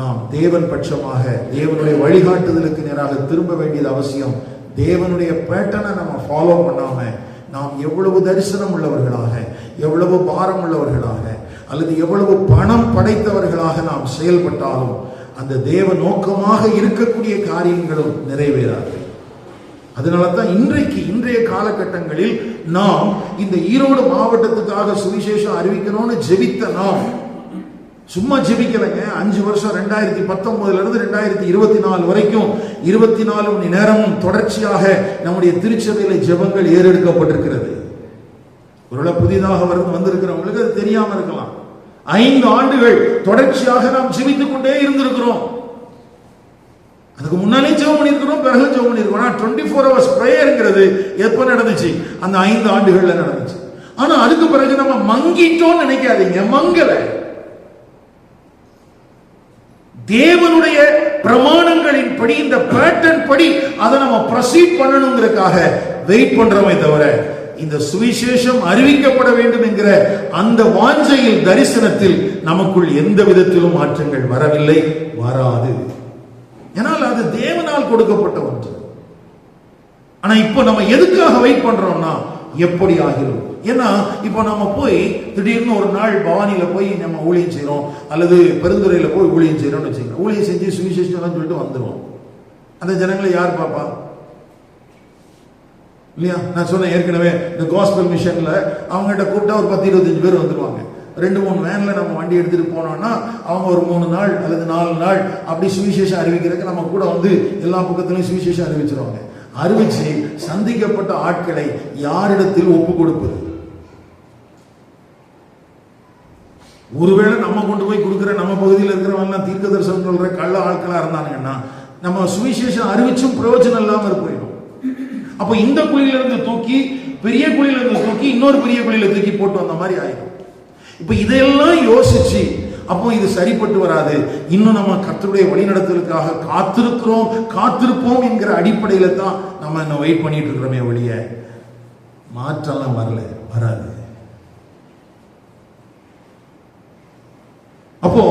நாம் தேவன் பட்சமாக, தேவனுடைய வழிகாட்டுதலுக்கு நேராக திரும்ப வேண்டியது அவசியம். தேவனுடைய பேட்டர்னை நம்ம ஃபாலோ பண்ணாம நாம் எவ்வளவு தரிசனம் உள்ளவர்களாக, எவ்வளவு பாரம் உள்ளவர்களாக, அல்லது எவ்வளவு பணம் படைத்தவர்களாக நாம் செயல்பட்டாலும் அந்த தேவ நோக்கமாக இருக்கக்கூடிய காரியங்களும் நிறைவேறாது. அதனால தான் இன்றைய காலகட்டங்களில் நாம் இந்த ஈரோடு மாவட்டத்துக்காக சுவிசேஷம் அறிவிக்கணும்னு ஜெபித்த நாம் சும்மா ஜெபிக்கலைங்க. 5 வருஷம் 2019 இருந்து 2024 வரைக்கும் 24 மணி நேரமும் தொடர்ச்சியாக நம்முடைய திருச்சபையில ஜெபங்கள் ஏறெடுக்கப்பட்டிருக்கிறது. ஒருவேளை புதிதாக வந்திருக்கிறவங்களுக்கு அது தெரியாம இருக்கலாம். 5 ஆண்டுகள் தொடர்ச்சியாக நாம் ஜெபித்துக் கொண்டே இருந்திருக்கிறோம். அதுக்கு முன்னாலே ஜெபம் பண்ணியிருக்கிறோம், பிறகு ஜெபம் பண்ணியிருக்கோம். 24 hours பிரேயர்ங்கிறது எப்ப நடந்துச்சு? அந்த 5 ஆண்டுகள்ல நடந்துச்சு. ஆனா அதுக்கு பிறகு நம்ம மங்கிட்டோம்னு நினைக்காதீங்க, மங்கல. தேவனுடைய பிரமாணங்களின் படி, இந்த பேட்டர்ன் படி அதை நம்ம ப்ரொசீட் பண்ணணுங்கிறதுக்காக வெயிட் பண்றோமே தவிர இந்த சுவிசேஷம் அறிவிக்கப்பட வேண்டும் என்கிற அந்த வாஞ்சையில், தரிசனத்தில் நமக்குள் எந்த விதத்திலும் மாற்றங்கள் வரவில்லை, வராது. ஏனால் அது தேவனால் கொடுக்கப்பட்ட ஒன்று. ஆனா இப்ப நம்ம எதுக்காக வெயிட் பண்றோம்னா, எப்படி ஆகிறோம்? ஏன்னா இப்ப நம்ம போய் திடீர்னு ஒரு நாள் பவானியில போய் நம்ம ஊழியம் செய்யறோம், அல்லது பெருந்துறையில போய் ஊழியம் செய்யறோம்னு வச்சுக்கிறோம். ஊழியம் செஞ்சு சுவிசேஷம் சொல்லிட்டு வந்துருவோம். அந்த ஜனங்களை யார் பாப்பா? இல்லையா? நான் சொன்னேன் ஏற்கனவே, இந்த காஸ்பல் மிஷன்ல அவங்ககிட்ட கூப்பிட்டா ஒரு 10-25 பேர் வந்துருவாங்க. 2-3 வேன்ல நம்ம வண்டி எடுத்துட்டு போனோம்னா அவங்க ஒரு 3 நாள் அல்லது 4 நாள் அப்படி சுவிசேஷம் அறிவிக்கிறதுக்கு நம்ம கூட வந்து எல்லா பக்கத்திலையும் சுவிசேஷம் அறிவிச்சிருவாங்க. அறிவிச்சு சந்திக்கப்பட்ட ஆட்களை யாரிடத்தில் ஒப்பு கொடுப்பது? ஒருவேளை நம்ம கொண்டு போய் கொடுக்கிற நம்ம பகுதியில் இருக்கிறவங்க தீர்க்க தரிசனம் சொல்ற கள்ள ஆட்களா இருந்தாங்கன்னா நம்ம சுவிசேஷம் அறிவிச்சும் பிரயோஜனம் இல்லாம போயிடும். அப்ப இந்த குழியிலிருந்து தூக்கி பெரிய குழியிலிருந்து தூக்கி இன்னொரு பெரிய குழியில தூக்கி போட்டு வந்த மாதிரி ஆயிடும். இப்ப இதையெல்லாம் யோசிச்சு, அப்போ இது சரிப்பட்டு வராது, இன்னும் நம்ம கர்த்தருடைய வழிநடத்தலுக்காக காத்திருப்போம் என்கிற அடிப்படையில தான் நம்ம இன்னும் வெயிட் பண்ணிட்டு இருக்கிறோமே ஒழிய மாற்றம்லாம் வராது. அப்போ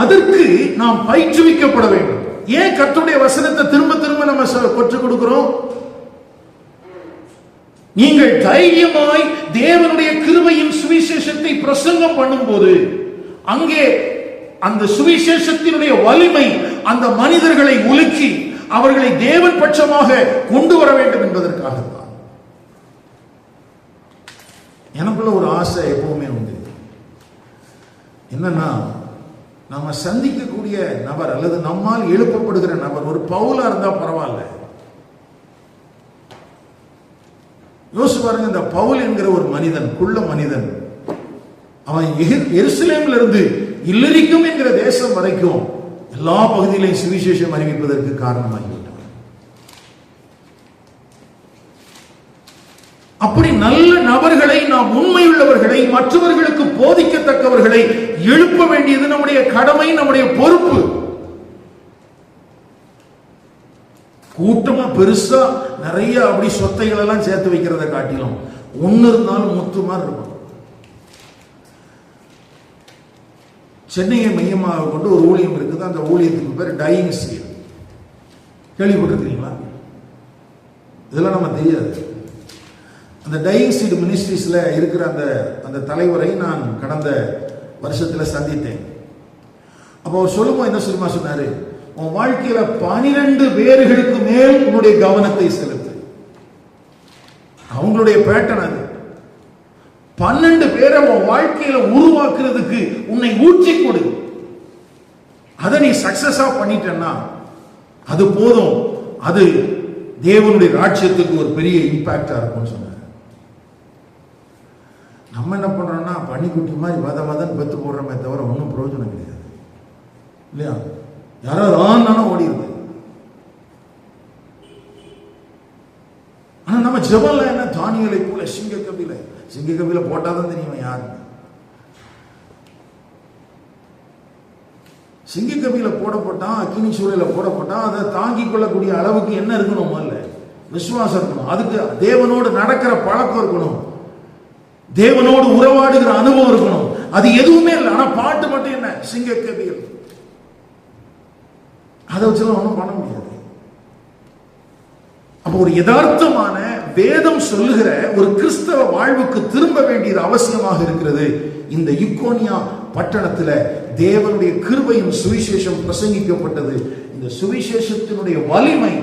அதற்கு நாம் பயிற்றுவிக்கப்பட வேண்டும். ஏன் கர்த்தருடைய வசனத்தை திரும்ப திரும்ப நம்ம கற்றுக் கொடுக்கிறோம்? நீங்கள் தைரியமாய் தேவனுடைய கிருபையின் சுவிசேஷத்தை பிரசங்கம் பண்ணும்போது அங்கே அந்த சுவிசேஷத்தினுடைய வலிமை அந்த மனிதர்களை உலுக்கி அவர்களை தேவன் பட்சமாக கொண்டு வர வேண்டும் என்பதற்காகத்தான். எனக்குள்ள ஒரு ஆசை எப்பவுமே உண்டு. என்னன்னா, நாம சந்திக்கக்கூடிய நபர் அல்லது நம்மால் எழுப்பப்படுகிற நபர் ஒரு பவுலா இருந்தா பரவாயில்ல. யோசிச்சு பாருங்க, இந்த பவுல் என்கிற ஒரு மனிதன், குள்ள மனிதன், அவன் எருசலேமில் இருந்து இல்லிரிக்கும் என்கிற தேசம் வரைக்கும் எல்லா பகுதியிலையும் சுவிசேஷம் அறிவிப்பதற்கு காரணமாகிவிட்டான். அப்படி நல்ல நபர்களை, நாம் உண்மையுள்ளவர்களை, மற்றவர்களுக்கு போதிக்கத்தக்கவர்களை எழுப்ப வேண்டியது நம்முடைய கடமை, நம்முடைய பொறுப்பு. கூட்டமா பெருசா நிறைய அப்படி சொத்தைகள் எல்லாம் சேர்த்து வைக்கிறத காட்டிலும் ஒன்னு இருந்தாலும் முத்து மாதிரி இருக்கும். சென்னையை மையமாக கொண்டு ஒரு ஊழியம் இருக்குது. அந்த ஊழியத்துக்கு பேர் டையிங் சீட். கேள்விப்பட்டிருக்கீங்களா? இதெல்லாம் நம்ம தெரியாது. அந்த டையிங் சீட் மினிஸ்ட்ரிஸ்ல இருக்கிற அந்த தலைவரை நான் கடந்த வருஷத்துல சந்தித்தேன். அப்போ அவர் சொல்லும்போது என்ன சொல்லுமா சொன்னாரு, உன் வாழ்க்கையில 12 பேர்களுக்கு மேல் உன்னுடைய கவனத்தை செலுத்து. அவங்களுடைய பேட்டர்ன் அது. 12 பேரை உன் வாழ்க்கையில உருவாக்குறதுக்கு உன்னை ஊற்றி கொடு. அதை நீ சக்சஸா பண்ணிட்டேன்னா அது போதும். அது தேவனுடைய ராஜ்யத்துக்கு ஒரு பெரிய இம்பாக்டா இருக்கும்னு சொன்னார். நம்ம என்ன பண்றோம்னா, பனிக்குட்டி மாதிரி வதன்னு பெத்து போடுறோமே தவிர ஒன்றும் பிரயோஜனம் கிடையாது. இல்லையா? யாராவது ஆனாலும் ஓடிடுது. ஆனா நம்ம ஜெபம்ல என்ன, தானியலை போல சிங்க கபில போட்டாதான் தெரியும் யாரு. சிங்க கபில போடப்பட்டா, அக்கினி சூழல போடப்பட்டா, அதை தாங்கிக் கொள்ளக்கூடிய அளவுக்கு என்ன இருக்கணும்? முதல்ல விசுவாசம் இருக்கணும். அதுக்கு தேவனோடு நடக்கிற பழக்கம் இருக்கணும், தேவனோடு உறவாடுகிற அனுபவம் இருக்கணும். அது எதுவுமே இல்லை. ஆனா பாட்டு மட்டும் என்ன, சிங்க கபில், அதை வச்சுலாம் ஒன்றும் பண்ண முடியாது. அப்போ ஒரு யதார்த்தமான வேதம் சொல்லுகிற ஒரு கிறிஸ்தவ வாழ்வுக்கு திரும்ப வேண்டியது அவசியமாக இருக்கிறது. இந்த இக்கோனியா பட்டணத்துல தேவனுடைய கிருபையின் சுவிசேஷம் பிரசங்கிக்கப்பட்டது. இந்த சுவிசேஷத்தினுடைய வலிமை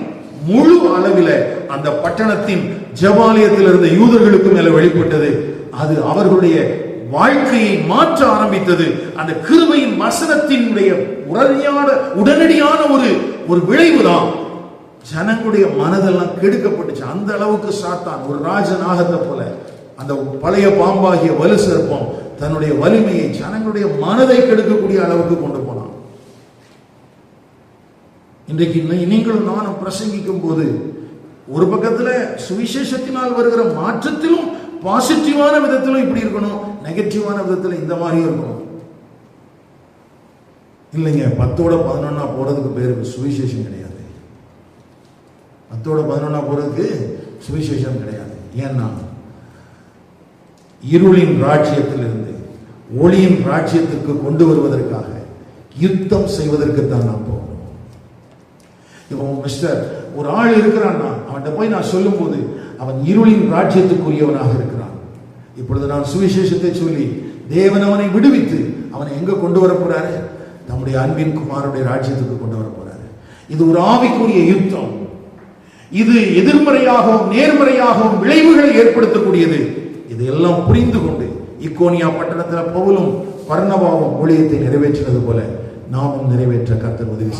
முழு அளவில் அந்த பட்டணத்தின் ஜெபாலயத்தில் இருந்த யூதர்களுக்கு மேல வெளிப்பட்டது. அது அவர்களுடைய வாழ்க்கையை மாற்ற ஆரம்பித்தது. அந்த கிருபையின் வசனத்தினுடைய உடனடியான ஒரு விளைவுதான் ஜனங்களுடைய மனதெல்லாம் கெடுக்கப்பட்டுச்சு. அந்த அளவுக்கு சாத்தான் ஒரு ராஜநாகத்தை போல, அந்த பழைய பாம்பாகிய வலு சர்ப்பம் தன்னுடைய வலிமையை ஜனங்களுடைய மனதை கெடுக்கக்கூடிய அளவுக்கு கொண்டு போனான். இன்றைக்கு நீங்களும் நானும் பிரசங்கிக்கும் போது ஒரு பக்கத்துல சுவிசேஷத்தினால் வருகிற மாற்றத்திலும் பாசிட்டிவான விதத்திலும் இப்படி இருக்கணும், நெகட்டிவான விதத்தில் இந்த மாதிரியும் இருக்கணும். இல்லைங்க, 10ஓட 11 போறதுக்கு பேருக்கு சுவிசேஷம் கிடையாது. 10ஓட 11 போறதுக்கு சுவிசேஷம் கிடையாது. ஏன்னா இருளின் ராஜ்யத்திலிருந்து ஒளியின் ராஜ்யத்திற்கு கொண்டு வருவதற்காக யுத்தம் செய்வதற்குத்தான் நான் போகணும். இப்போ மிஸ்டர் ஒரு ஆள் இருக்கிறான்னா அவன்கிட்ட போய் நான் சொல்லும் போது அவன் இருளின் ராஜ்யத்துக்குரியவனாக இருக்கிறான். இப்பொழுது நான் சுவிசேஷத்தை சொல்லி தேவன் அவனை விடுவித்து அவனை எங்க கொண்டு வர போறாரு? நம்முடைய அன்பின் குமாரனுடைய ராஜ்யத்துக்கு கொண்டு வர போறாரு. இது ஒரு ஆவிக்குரிய யுத்தம். இது எதிர்மறையாகவும் நேர்மறையாகவும் விளைவுகளை ஏற்படுத்தக்கூடியது. இதையெல்லாம் புரிந்து கொண்டு இக்கோனியா பட்டணத்தில் பவுலும் பர்னபாவும் ஊழியத்தை நிறைவேற்றினது போல நாமும் நிறைவேற்ற கர்த்தர் உதவி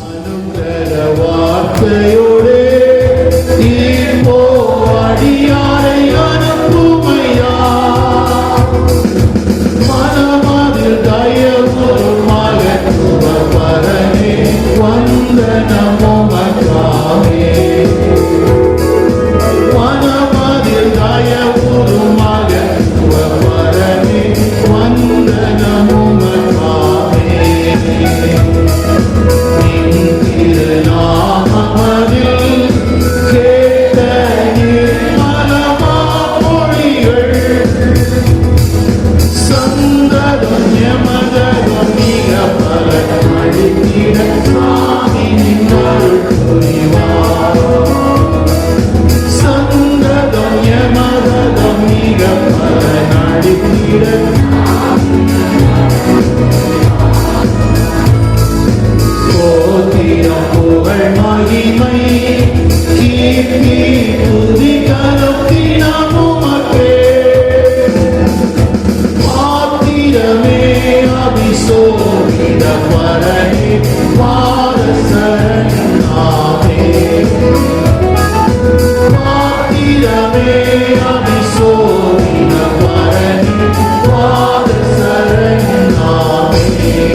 Amen.